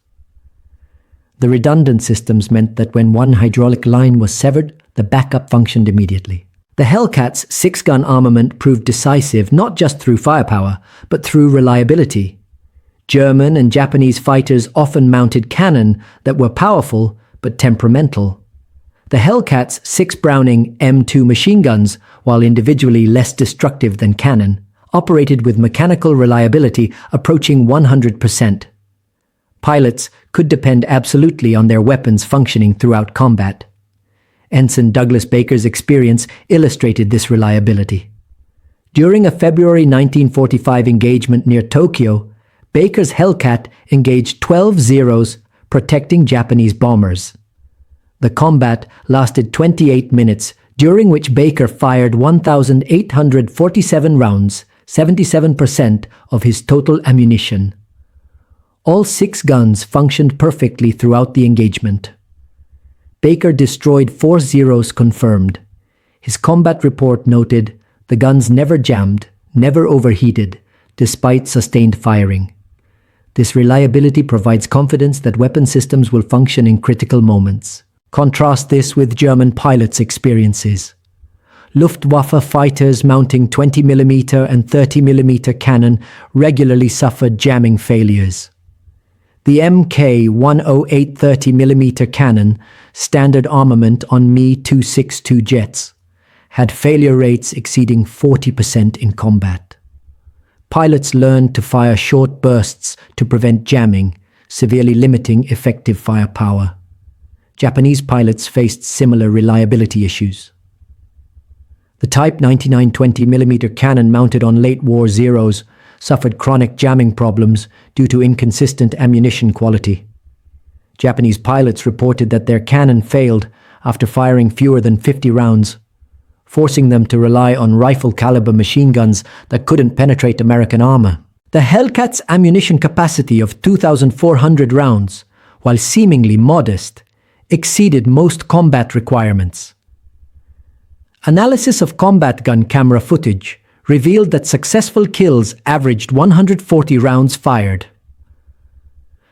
The redundant systems meant that when one hydraulic line was severed, the backup functioned immediately. The Hellcat's 6-gun armament proved decisive not just through firepower, but through reliability. German and Japanese fighters often mounted cannon that were powerful but temperamental. The Hellcat's 6 Browning M2 machine guns, while individually less destructive than cannon, operated with mechanical reliability approaching 100%. Pilots could depend absolutely on their weapons functioning throughout combat. Ensign Douglas Baker's experience illustrated this reliability. During a February 1945 engagement near Tokyo, Baker's Hellcat engaged 12 Zeros, protecting Japanese bombers. The combat lasted 28 minutes, during which Baker fired 1,847 rounds, 77% of his total ammunition. All 6 guns functioned perfectly throughout the engagement. Baker destroyed 4 Zeros confirmed. His combat report noted, the guns never jammed, never overheated, despite sustained firing. This reliability provides confidence that weapon systems will function in critical moments. Contrast this with German pilots' experiences. Luftwaffe fighters mounting 20mm and 30mm cannon regularly suffered jamming failures. The Mk-108 30mm cannon, standard armament on Me-262 jets, had failure rates exceeding 40% in combat. Pilots learned to fire short bursts to prevent jamming, severely limiting effective firepower. Japanese pilots faced similar reliability issues. The Type 99 20mm cannon mounted on late war Zeros suffered chronic jamming problems due to inconsistent ammunition quality. Japanese pilots reported that their cannon failed after firing fewer than 50 rounds, forcing them to rely on rifle-caliber machine guns that couldn't penetrate American armor. The Hellcat's ammunition capacity of 2,400 rounds, while seemingly modest, exceeded most combat requirements. Analysis of combat gun camera footage revealed that successful kills averaged 140 rounds fired.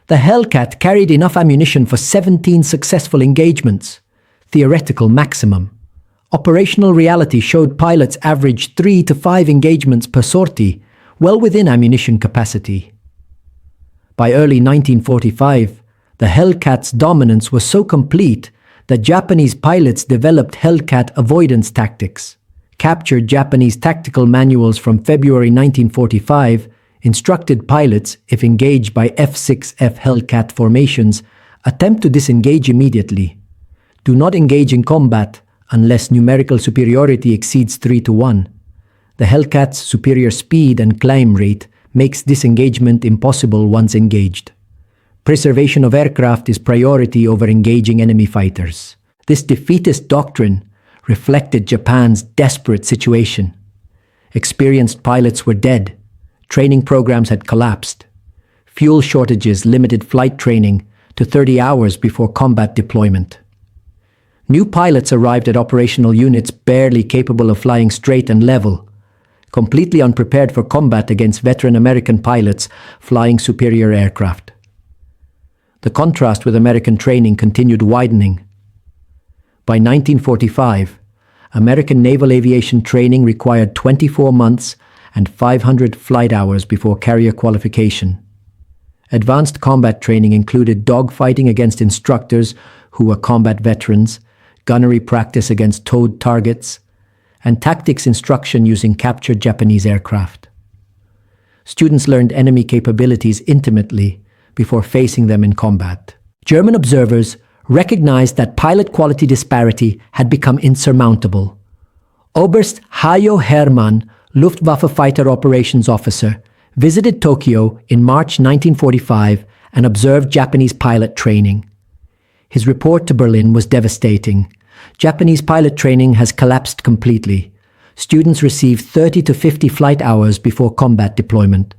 The Hellcat carried enough ammunition for 17 successful engagements, theoretical maximum. Operational reality showed pilots averaged 3 to 5 engagements per sortie, well within ammunition capacity. By early 1945, the Hellcat's dominance was so complete that Japanese pilots developed Hellcat avoidance tactics. Captured Japanese tactical manuals from February 1945 instructed pilots, if engaged by F-6F Hellcat formations, attempt to disengage immediately. Do not engage in combat unless numerical superiority exceeds 3-1. The Hellcat's superior speed and climb rate makes disengagement impossible once engaged. Preservation of aircraft is priority over engaging enemy fighters. This defeatist doctrine reflected Japan's desperate situation. Experienced pilots were dead. Training programs had collapsed. Fuel shortages limited flight training to 30 hours before combat deployment. New pilots arrived at operational units barely capable of flying straight and level, completely unprepared for combat against veteran American pilots flying superior aircraft. The contrast with American training continued widening. By 1945, American naval aviation training required 24 months and 500 flight hours before carrier qualification. Advanced combat training included dogfighting against instructors who were combat veterans, gunnery practice against towed targets, and tactics instruction using captured Japanese aircraft. Students learned enemy capabilities intimately before facing them in combat. German observers recognized that pilot quality disparity had become insurmountable. Oberst Hajo Hermann, Luftwaffe fighter operations officer, visited Tokyo in March 1945 and observed Japanese pilot training. His report to Berlin was devastating. Japanese pilot training has collapsed completely. Students receive 30 to 50 flight hours before combat deployment.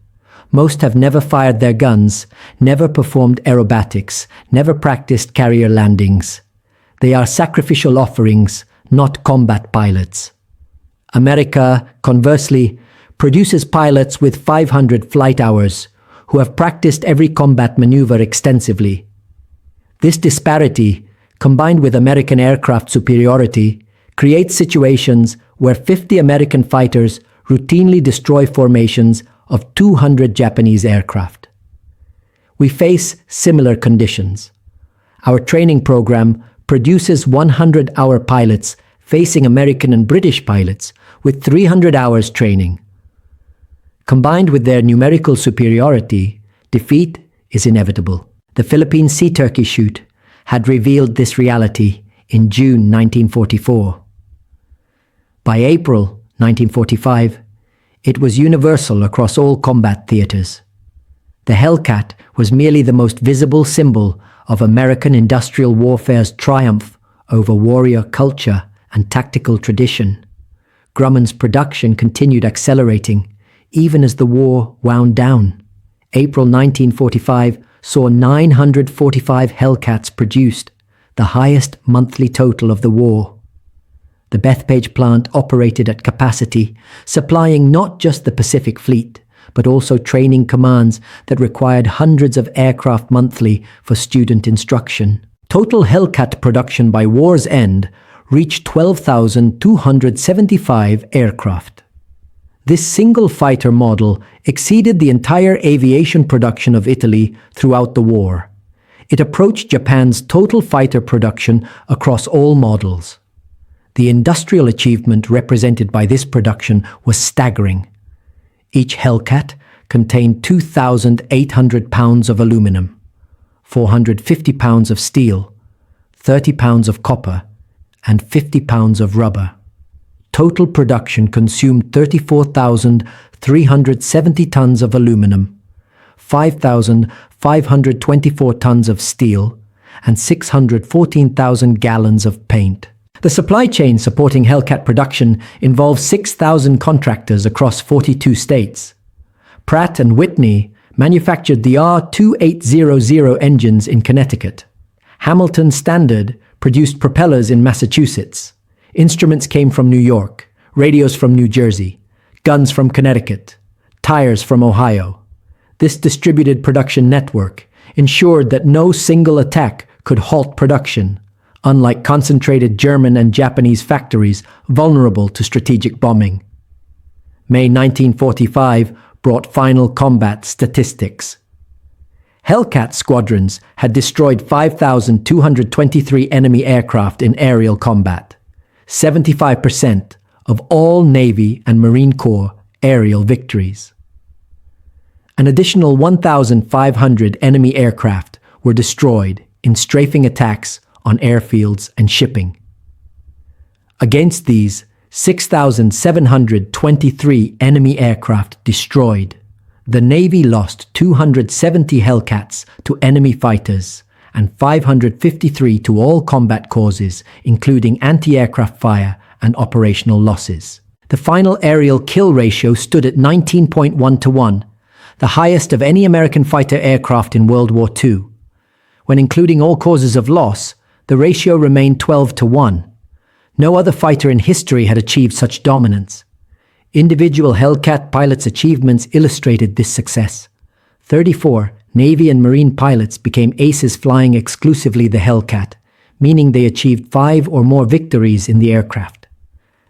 Most have never fired their guns, never performed aerobatics, never practiced carrier landings. They are sacrificial offerings, not combat pilots. America, conversely, produces pilots with 500 flight hours who have practiced every combat maneuver extensively. This disparity, combined with American aircraft superiority, creates situations where 50 American fighters routinely destroy formations of 200 Japanese aircraft. We face similar conditions. Our training program produces 100-hour pilots facing American and British pilots with 300 hours training. Combined with their numerical superiority, defeat is inevitable. The Philippine Sea Turkey shoot had revealed this reality in June 1944. By April 1945, it was universal across all combat theaters. The Hellcat was merely the most visible symbol of American industrial warfare's triumph over warrior culture and tactical tradition. Grumman's production continued accelerating, even as the war wound down. April 1945 saw 945 Hellcats produced, the highest monthly total of the war. The Bethpage plant operated at capacity, supplying not just the Pacific Fleet, but also training commands that required hundreds of aircraft monthly for student instruction. Total Hellcat production by war's end reached 12,275 aircraft. This single fighter model exceeded the entire aviation production of Italy throughout the war. It approached Japan's total fighter production across all models. The industrial achievement represented by this production was staggering. Each Hellcat contained 2,800 pounds of aluminum, 450 pounds of steel, 30 pounds of copper, and 50 pounds of rubber. Total production consumed 34,370 tons of aluminum, 5,524 tons of steel, and 614,000 gallons of paint. The supply chain supporting Hellcat production involves 6,000 contractors across 42 states. Pratt & Whitney manufactured the R2800 engines in Connecticut. Hamilton Standard produced propellers in Massachusetts. Instruments came from New York, radios from New Jersey, guns from Connecticut, tires from Ohio. This distributed production network ensured that no single attack could halt production, unlike concentrated German and Japanese factories vulnerable to strategic bombing. May 1945 brought final combat statistics. Hellcat squadrons had destroyed 5,223 enemy aircraft in aerial combat, 75% of all Navy and Marine Corps aerial victories. An additional 1,500 enemy aircraft were destroyed in strafing attacks on airfields and shipping. Against these 6,723 enemy aircraft destroyed, the Navy lost 270 Hellcats to enemy fighters and 553 to all combat causes, including anti-aircraft fire and operational losses. The final aerial kill ratio stood at 19.1 to 1, the highest of any American fighter aircraft in World War II. When including all causes of loss, the ratio remained 12 to 1. No other fighter in history had achieved such dominance. Individual Hellcat pilots' achievements illustrated this success. 34 Navy and Marine pilots became aces flying exclusively the Hellcat, meaning they achieved 5 or more victories in the aircraft.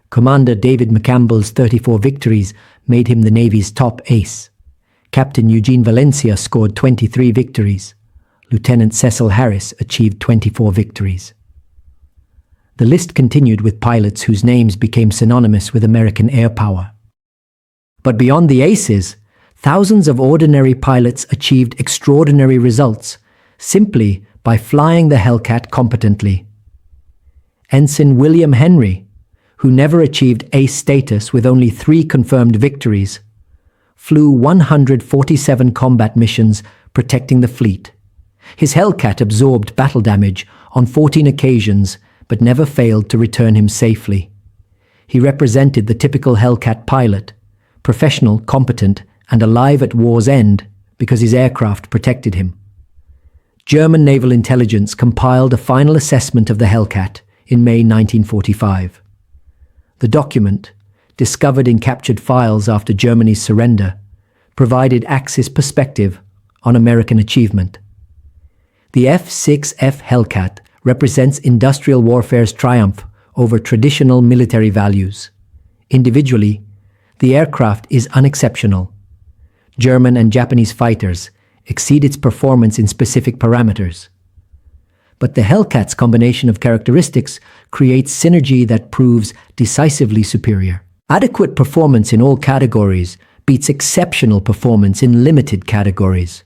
Commander David McCampbell's 34 victories made him the Navy's top ace. Captain Eugene Valencia scored 23 victories. Lieutenant Cecil Harris achieved 24 victories. The list continued with pilots whose names became synonymous with American air power. But beyond the aces, thousands of ordinary pilots achieved extraordinary results simply by flying the Hellcat competently. Ensign William Henry, who never achieved ace status with only 3 confirmed victories, flew 147 combat missions protecting the fleet. His Hellcat absorbed battle damage on 14 occasions, but never failed to return him safely. He represented the typical Hellcat pilot, professional, competent, and alive at war's end because his aircraft protected him. German naval intelligence compiled a final assessment of the Hellcat in May 1945. The document, discovered in captured files after Germany's surrender, provided Axis perspective on American achievement. The F-6F Hellcat represents industrial warfare's triumph over traditional military values. Individually, the aircraft is unexceptional. German and Japanese fighters exceed its performance in specific parameters. But the Hellcat's combination of characteristics creates synergy that proves decisively superior. Adequate performance in all categories beats exceptional performance in limited categories.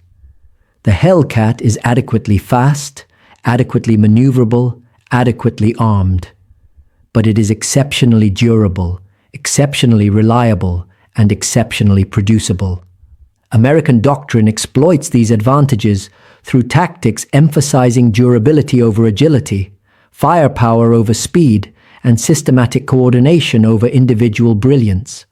The Hellcat is adequately fast, adequately maneuverable, adequately armed. But it is exceptionally durable, exceptionally reliable, and exceptionally producible. American doctrine exploits these advantages through tactics emphasizing durability over agility, firepower over speed, and systematic coordination over individual brilliance.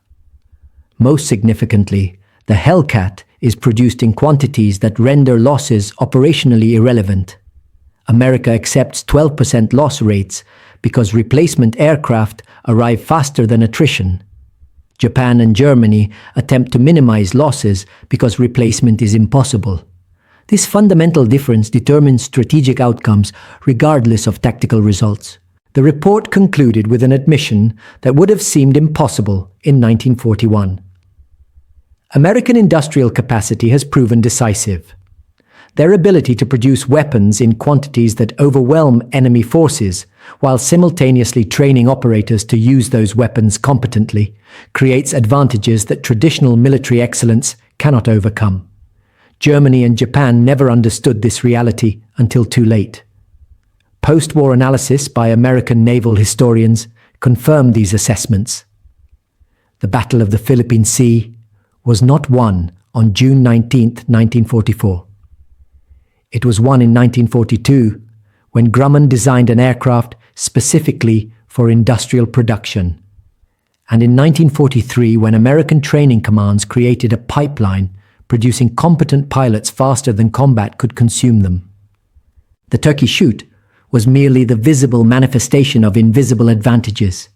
Most significantly, the Hellcat is produced in quantities that render losses operationally irrelevant. America accepts 12% loss rates because replacement aircraft arrive faster than attrition. Japan and Germany attempt to minimize losses because replacement is impossible. This fundamental difference determines strategic outcomes regardless of tactical results. The report concluded with an admission that would have seemed impossible in 1941. American industrial capacity has proven decisive. Their ability to produce weapons in quantities that overwhelm enemy forces, while simultaneously training operators to use those weapons competently, creates advantages that traditional military excellence cannot overcome. Germany and Japan never understood this reality until too late. Post-war analysis by American naval historians confirmed these assessments. The Battle of the Philippine Sea was not won on June 19, 1944. It was won in 1942 when Grumman designed an aircraft specifically for industrial production, and in 1943 when American training commands created a pipeline producing competent pilots faster than combat could consume them. The Turkey Shoot was merely the visible manifestation of invisible advantages.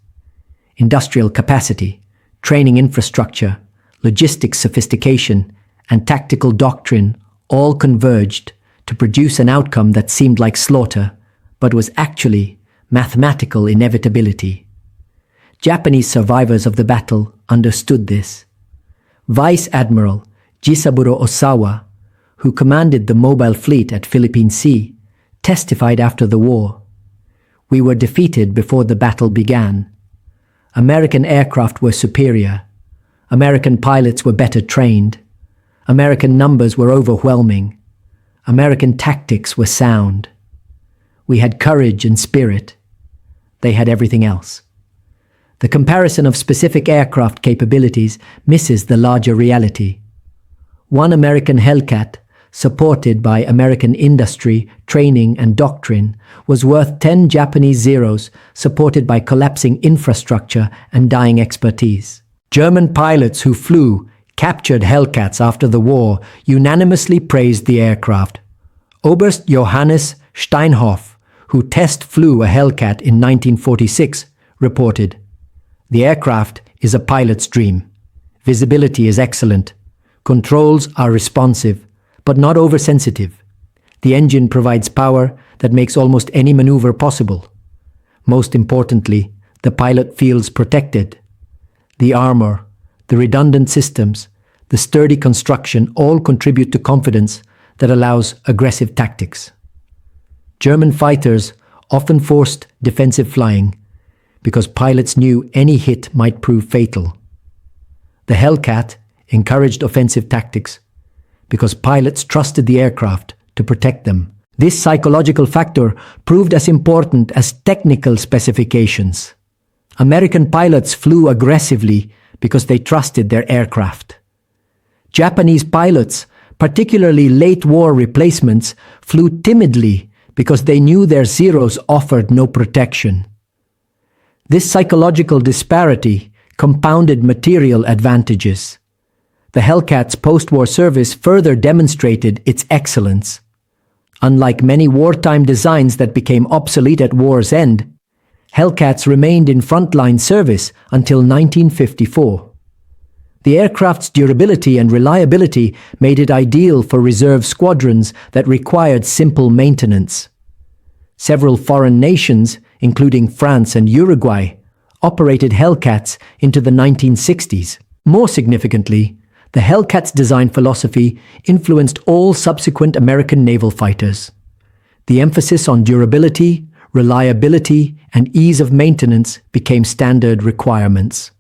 Industrial capacity, training infrastructure, logistics sophistication, and tactical doctrine all converged to produce an outcome that seemed like slaughter, but was actually mathematical inevitability. Japanese survivors of the battle understood this. Vice Admiral Jisaburo Osawa, who commanded the mobile fleet at Philippine Sea, testified after the war, "We were defeated before the battle began. American aircraft were superior. American pilots were better trained. American numbers were overwhelming. American tactics were sound. We had courage and spirit. They had everything else." The comparison of specific aircraft capabilities misses the larger reality. One American Hellcat, supported by American industry, training, and doctrine, was worth 10 Japanese Zeros supported by collapsing infrastructure and dying expertise. German pilots who flew captured Hellcats after the war unanimously praised the aircraft. Oberst Johannes Steinhoff, who test flew a Hellcat in 1946, reported, "The aircraft is a pilot's dream. Visibility is excellent. Controls are responsive, but not oversensitive. The engine provides power that makes almost any maneuver possible. Most importantly, the pilot feels protected. The armor, the redundant systems, the sturdy construction all contribute to confidence that allows aggressive tactics." German fighters often forced defensive flying because pilots knew any hit might prove fatal. The Hellcat encouraged offensive tactics because pilots trusted the aircraft to protect them. This psychological factor proved as important as technical specifications. American pilots flew aggressively because they trusted their aircraft. Japanese pilots, particularly late-war replacements, flew timidly because they knew their Zeros offered no protection. This psychological disparity compounded material advantages. The Hellcat's post-war service further demonstrated its excellence. Unlike many wartime designs that became obsolete at war's end, Hellcats remained in frontline service until 1954. The aircraft's durability and reliability made it ideal for reserve squadrons that required simple maintenance. Several foreign nations, including France and Uruguay, operated Hellcats into the 1960s. More significantly, the Hellcat's design philosophy influenced all subsequent American naval fighters. The emphasis on durability, reliability, and ease of maintenance became standard requirements.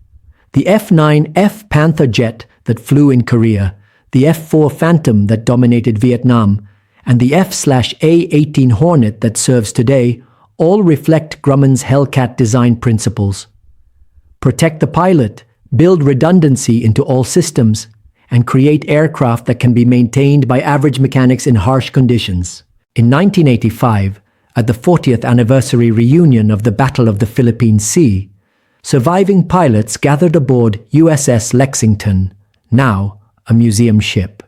The F-9F Panther jet that flew in Korea, the F-4 Phantom that dominated Vietnam, and the F/A-18 Hornet that serves today all reflect Grumman's Hellcat design principles. Protect the pilot, build redundancy into all systems, and create aircraft that can be maintained by average mechanics in harsh conditions. In 1985, at the 40th anniversary reunion of the Battle of the Philippine Sea, surviving pilots gathered aboard USS Lexington, now a museum ship.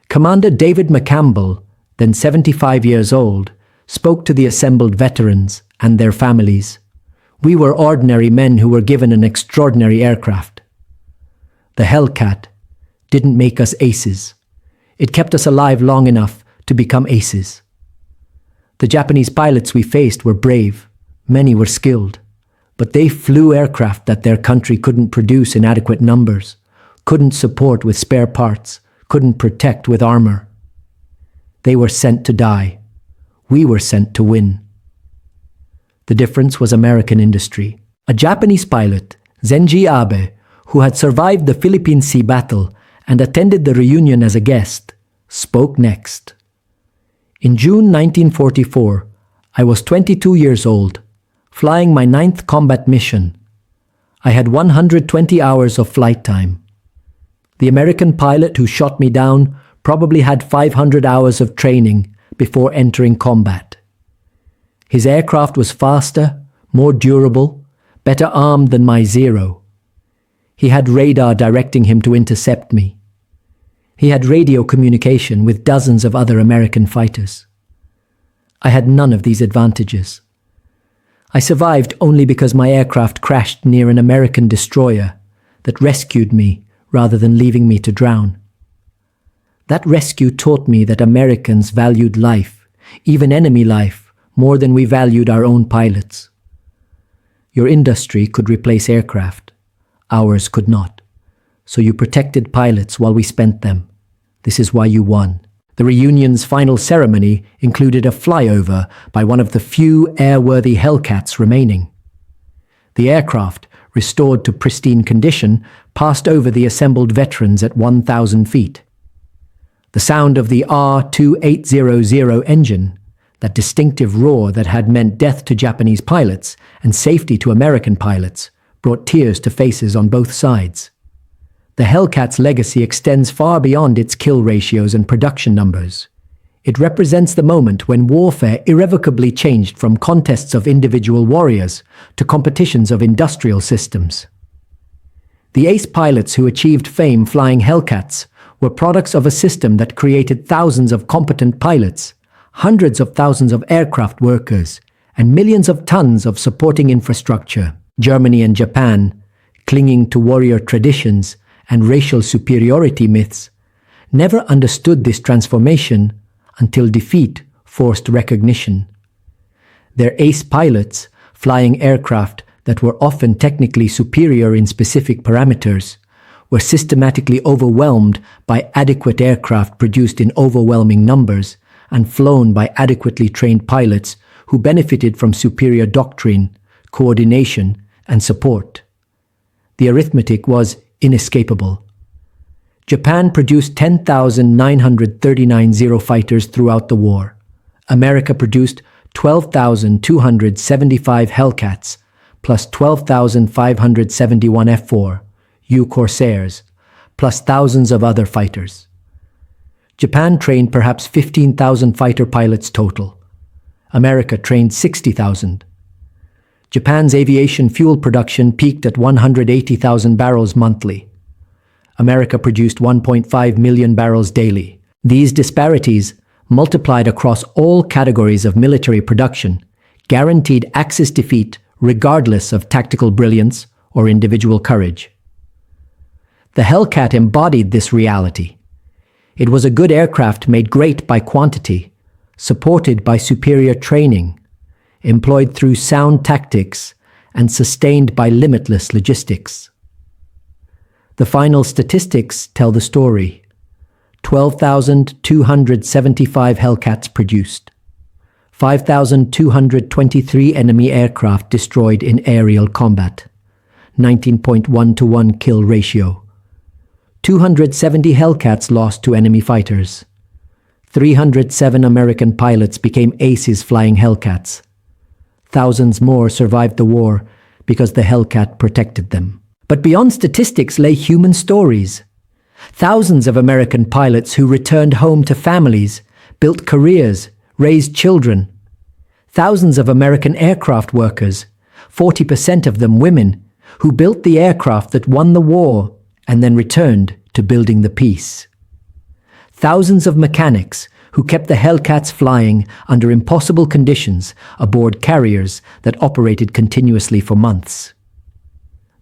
Commander David McCampbell, then 75 years old, spoke to the assembled veterans and their families. We were ordinary men who were given an extraordinary aircraft. The Hellcat didn't make us aces. It kept us alive long enough to become aces. The Japanese pilots we faced were brave. Many were skilled. But they flew aircraft that their country couldn't produce in adequate numbers, couldn't support with spare parts, couldn't protect with armor. They were sent to die. We were sent to win. The difference was American industry. A Japanese pilot, Zenji Abe, who had survived the Philippine Sea battle and attended the reunion as a guest, spoke next. In June 1944, I was 22 years old, flying my 9th combat mission. I had 120 hours of flight time. The American pilot who shot me down probably had 500 hours of training before entering combat. His aircraft was faster, more durable, better armed than my Zero. He had radar directing him to intercept me. He had radio communication with dozens of other American fighters. I had none of these advantages. I survived only because my aircraft crashed near an American destroyer that rescued me rather than leaving me to drown. That rescue taught me that Americans valued life, even enemy life, more than we valued our own pilots. Your industry could replace aircraft. Ours could not. So you protected pilots while we spent them. This is why you won. The reunion's final ceremony included a flyover by one of the few airworthy Hellcats remaining. The aircraft, restored to pristine condition, passed over the assembled veterans at 1,000 feet. The sound of the R-2800 engine, that distinctive roar that had meant death to Japanese pilots and safety to American pilots, brought tears to faces on both sides. The Hellcat's legacy extends far beyond its kill ratios and production numbers. It represents the moment when warfare irrevocably changed from contests of individual warriors to competitions of industrial systems. The ace pilots who achieved fame flying Hellcats were products of a system that created thousands of competent pilots, hundreds of thousands of aircraft workers, and millions of tons of supporting infrastructure. Germany and Japan, clinging to warrior traditions and racial superiority myths, never understood this transformation until defeat forced recognition. Their ace pilots, flying aircraft that were often technically superior in specific parameters, were systematically overwhelmed by adequate aircraft produced in overwhelming numbers and flown by adequately trained pilots who benefited from superior doctrine, coordination, and support. The arithmetic was inescapable. Japan produced 10,939 Zero fighters throughout the war. America produced 12,275 Hellcats, plus 12,571 F-4, U Corsairs, plus thousands of other fighters. Japan trained perhaps 15,000 fighter pilots total. America trained 60,000. Japan's aviation fuel production peaked at 180,000 barrels monthly. America produced 1.5 million barrels daily. These disparities, multiplied across all categories of military production, guaranteed Axis defeat regardless of tactical brilliance or individual courage. The Hellcat embodied this reality. It was a good aircraft made great by quantity, supported by superior training, employed through sound tactics, and sustained by limitless logistics. The final statistics tell the story. 12,275 Hellcats produced. 5,223 enemy aircraft destroyed in aerial combat. 19.1-to-1 kill ratio. 270 Hellcats lost to enemy fighters. 307 American pilots became aces flying Hellcats. Thousands more survived the war because the Hellcat protected them. But beyond statistics lay human stories. Thousands of American pilots who returned home to families, built careers, raised children. Thousands of American aircraft workers, 40% of them women, who built the aircraft that won the war and then returned to building the peace. Thousands of mechanics who kept the Hellcats flying under impossible conditions aboard carriers that operated continuously for months.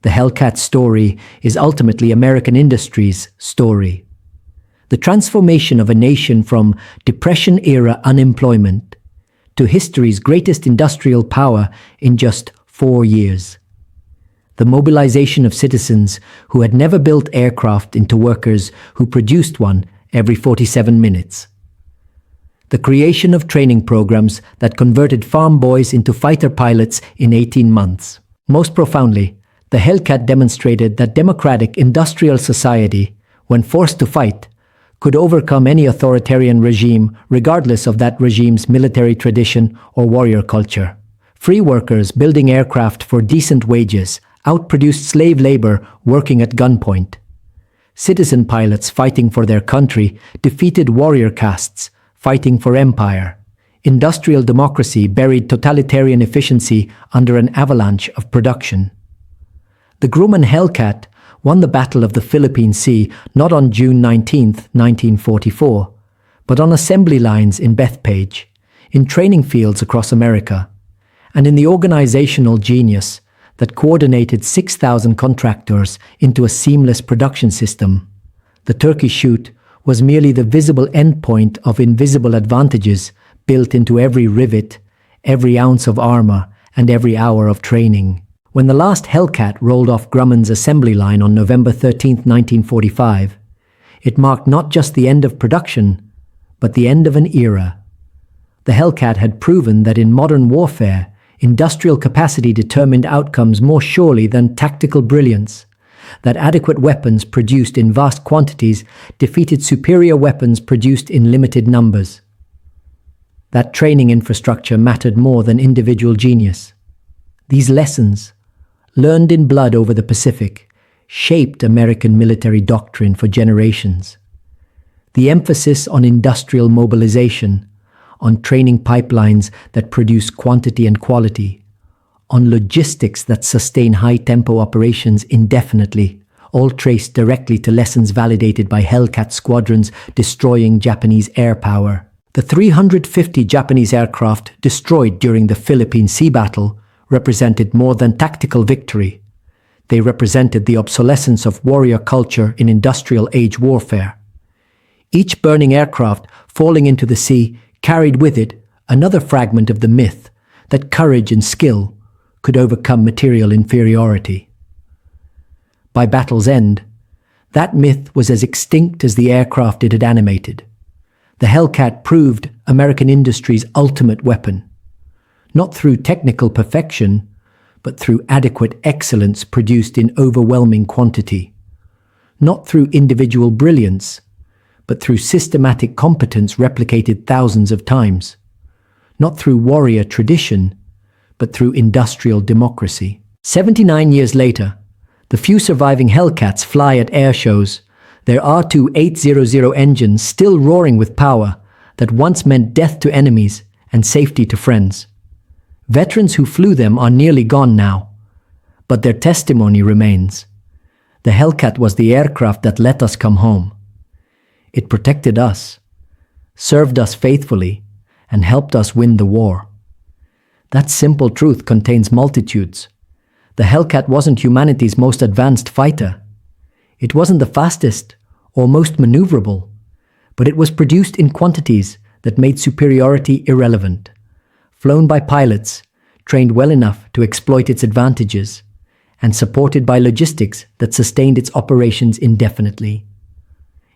The Hellcat story is ultimately American industry's story. The transformation of a nation from Depression-era unemployment to history's greatest industrial power in just 4 years. The mobilization of citizens who had never built aircraft into workers who produced one every 47 minutes. The creation of training programs that converted farm boys into fighter pilots in 18 months. Most profoundly, the Hellcat demonstrated that democratic industrial society, when forced to fight, could overcome any authoritarian regime regardless of that regime's military tradition or warrior culture. Free workers building aircraft for decent wages outproduced slave labor working at gunpoint. Citizen pilots fighting for their country defeated warrior castes fighting for empire. Industrial democracy buried totalitarian efficiency under an avalanche of production. The Grumman Hellcat won the Battle of the Philippine Sea not on June 19, 1944, but on assembly lines in Bethpage, in training fields across America, and in the organizational genius that coordinated 6,000 contractors into a seamless production system. The turkey shoot was merely the visible endpoint of invisible advantages built into every rivet, every ounce of armor, and every hour of training. When the last Hellcat rolled off Grumman's assembly line on November 13, 1945, it marked not just the end of production, but the end of an era. The Hellcat had proven that in modern warfare, industrial capacity determined outcomes more surely than tactical brilliance, that adequate weapons produced in vast quantities defeated superior weapons produced in limited numbers. That training infrastructure mattered more than individual genius. These lessons, learned in blood over the Pacific, shaped American military doctrine for generations. The emphasis on industrial mobilization, on training pipelines that produce quantity and quality, on logistics that sustain high-tempo operations indefinitely, all traced directly to lessons validated by Hellcat squadrons destroying Japanese air power. The 350 Japanese aircraft destroyed during the Philippine Sea Battle represented more than tactical victory. They represented the obsolescence of warrior culture in industrial age warfare. Each burning aircraft falling into the sea carried with it another fragment of the myth that courage and skill could overcome material inferiority. By battle's end, that myth was as extinct as the aircraft it had animated. The Hellcat proved American industry's ultimate weapon, not through technical perfection, but through adequate excellence produced in overwhelming quantity, not through individual brilliance, but through systematic competence replicated thousands of times, not through warrior tradition, but through industrial democracy. 79 years later, the few surviving Hellcats fly at air shows, their R2800 engines still roaring with power that once meant death to enemies and safety to friends. Veterans who flew them are nearly gone now, but their testimony remains. The Hellcat was the aircraft that let us come home. It protected us, served us faithfully, and helped us win the war. That simple truth contains multitudes. The Hellcat wasn't humanity's most advanced fighter. It wasn't the fastest or most maneuverable, but it was produced in quantities that made superiority irrelevant, flown by pilots trained well enough to exploit its advantages, and supported by logistics that sustained its operations indefinitely.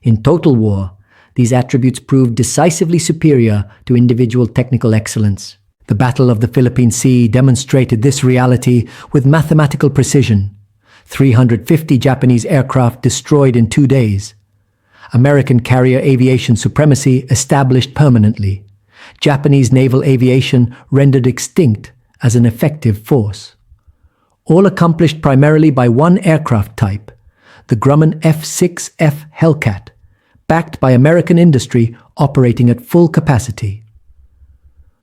In total war, these attributes proved decisively superior to individual technical excellence. The Battle of the Philippine Sea demonstrated this reality with mathematical precision. 350 Japanese aircraft destroyed in 2 days. American carrier aviation supremacy established permanently. Japanese naval aviation rendered extinct as an effective force. All accomplished primarily by one aircraft type, the Grumman F-6F Hellcat, backed by American industry operating at full capacity.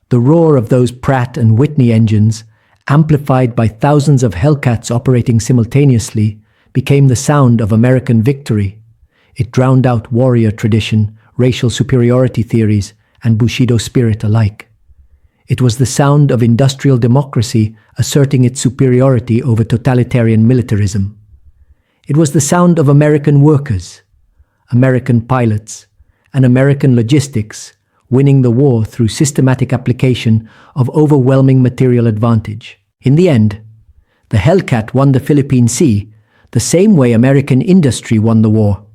The roar of those Pratt and Whitney engines, amplified by thousands of Hellcats operating simultaneously, became the sound of American victory. It drowned out warrior tradition, racial superiority theories, and Bushido spirit alike. It was the sound of industrial democracy asserting its superiority over totalitarian militarism. It was the sound of American workers, American pilots, and American logistics winning the war through systematic application of overwhelming material advantage. In the end, the Hellcat won the Philippine Sea the same way American industry won the war.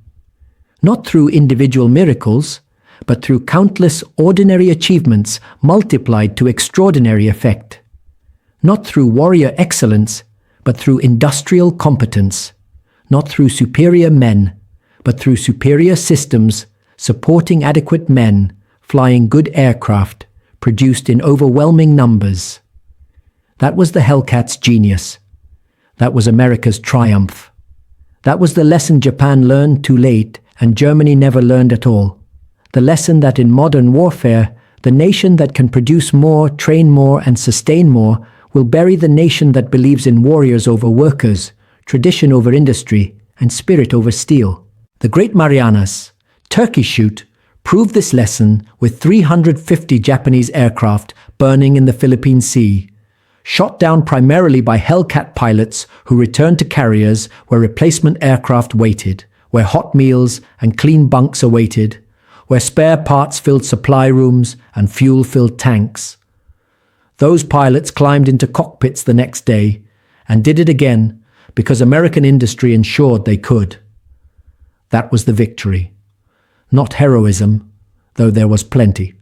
Not through individual miracles, but through countless ordinary achievements multiplied to extraordinary effect. Not through warrior excellence, but through industrial competence. Not through superior men, but through superior systems supporting adequate men, flying good aircraft, produced in overwhelming numbers. That was the Hellcat's genius. That was America's triumph. That was the lesson Japan learned too late and Germany never learned at all. The lesson that in modern warfare, the nation that can produce more, train more, and sustain more will bury the nation that believes in warriors over workers, tradition over industry, and spirit over steel. The Great Marianas, Turkey Shoot, proved this lesson with 350 Japanese aircraft burning in the Philippine Sea, shot down primarily by Hellcat pilots who returned to carriers where replacement aircraft waited, where hot meals and clean bunks awaited, where spare parts filled supply rooms and fuel filled tanks. Those pilots climbed into cockpits the next day and did it again because American industry ensured they could. That was the victory. Not heroism, though there was plenty.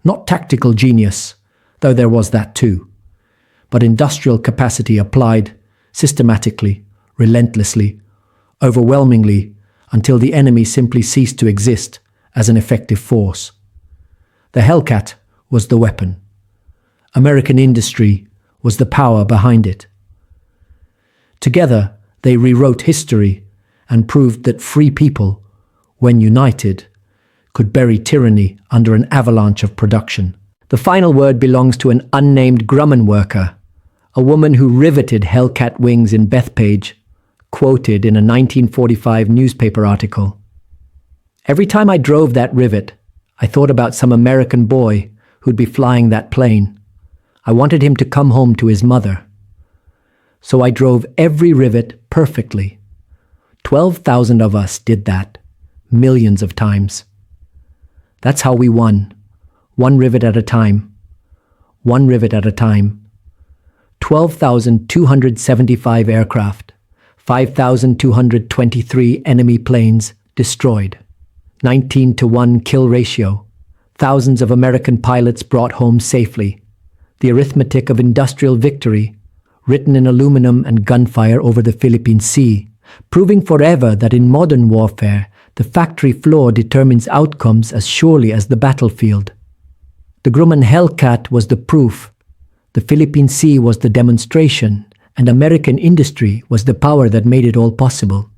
Not tactical genius, though there was that too. But industrial capacity applied systematically, relentlessly, overwhelmingly, until the enemy simply ceased to exist as an effective force. The Hellcat was the weapon. American industry was the power behind it. Together, they rewrote history and proved that free people, when united, could bury tyranny under an avalanche of production. The final word belongs to an unnamed Grumman worker, a woman who riveted Hellcat wings in Bethpage, quoted in a 1945 newspaper article. Every time I drove that rivet, I thought about some American boy who'd be flying that plane. I wanted him to come home to his mother. So I drove every rivet perfectly. 12,000 of us did that, millions of times. That's how we won, one rivet at a time. One rivet at a time. 12,275 aircraft, 5,223 enemy planes destroyed, 19-to-1 kill ratio, thousands of American pilots brought home safely, the arithmetic of industrial victory, written in aluminum and gunfire over the Philippine Sea, proving forever that in modern warfare, the factory floor determines outcomes as surely as the battlefield. The Grumman Hellcat was the proof, the Philippine Sea was the demonstration, and American industry was the power that made it all possible.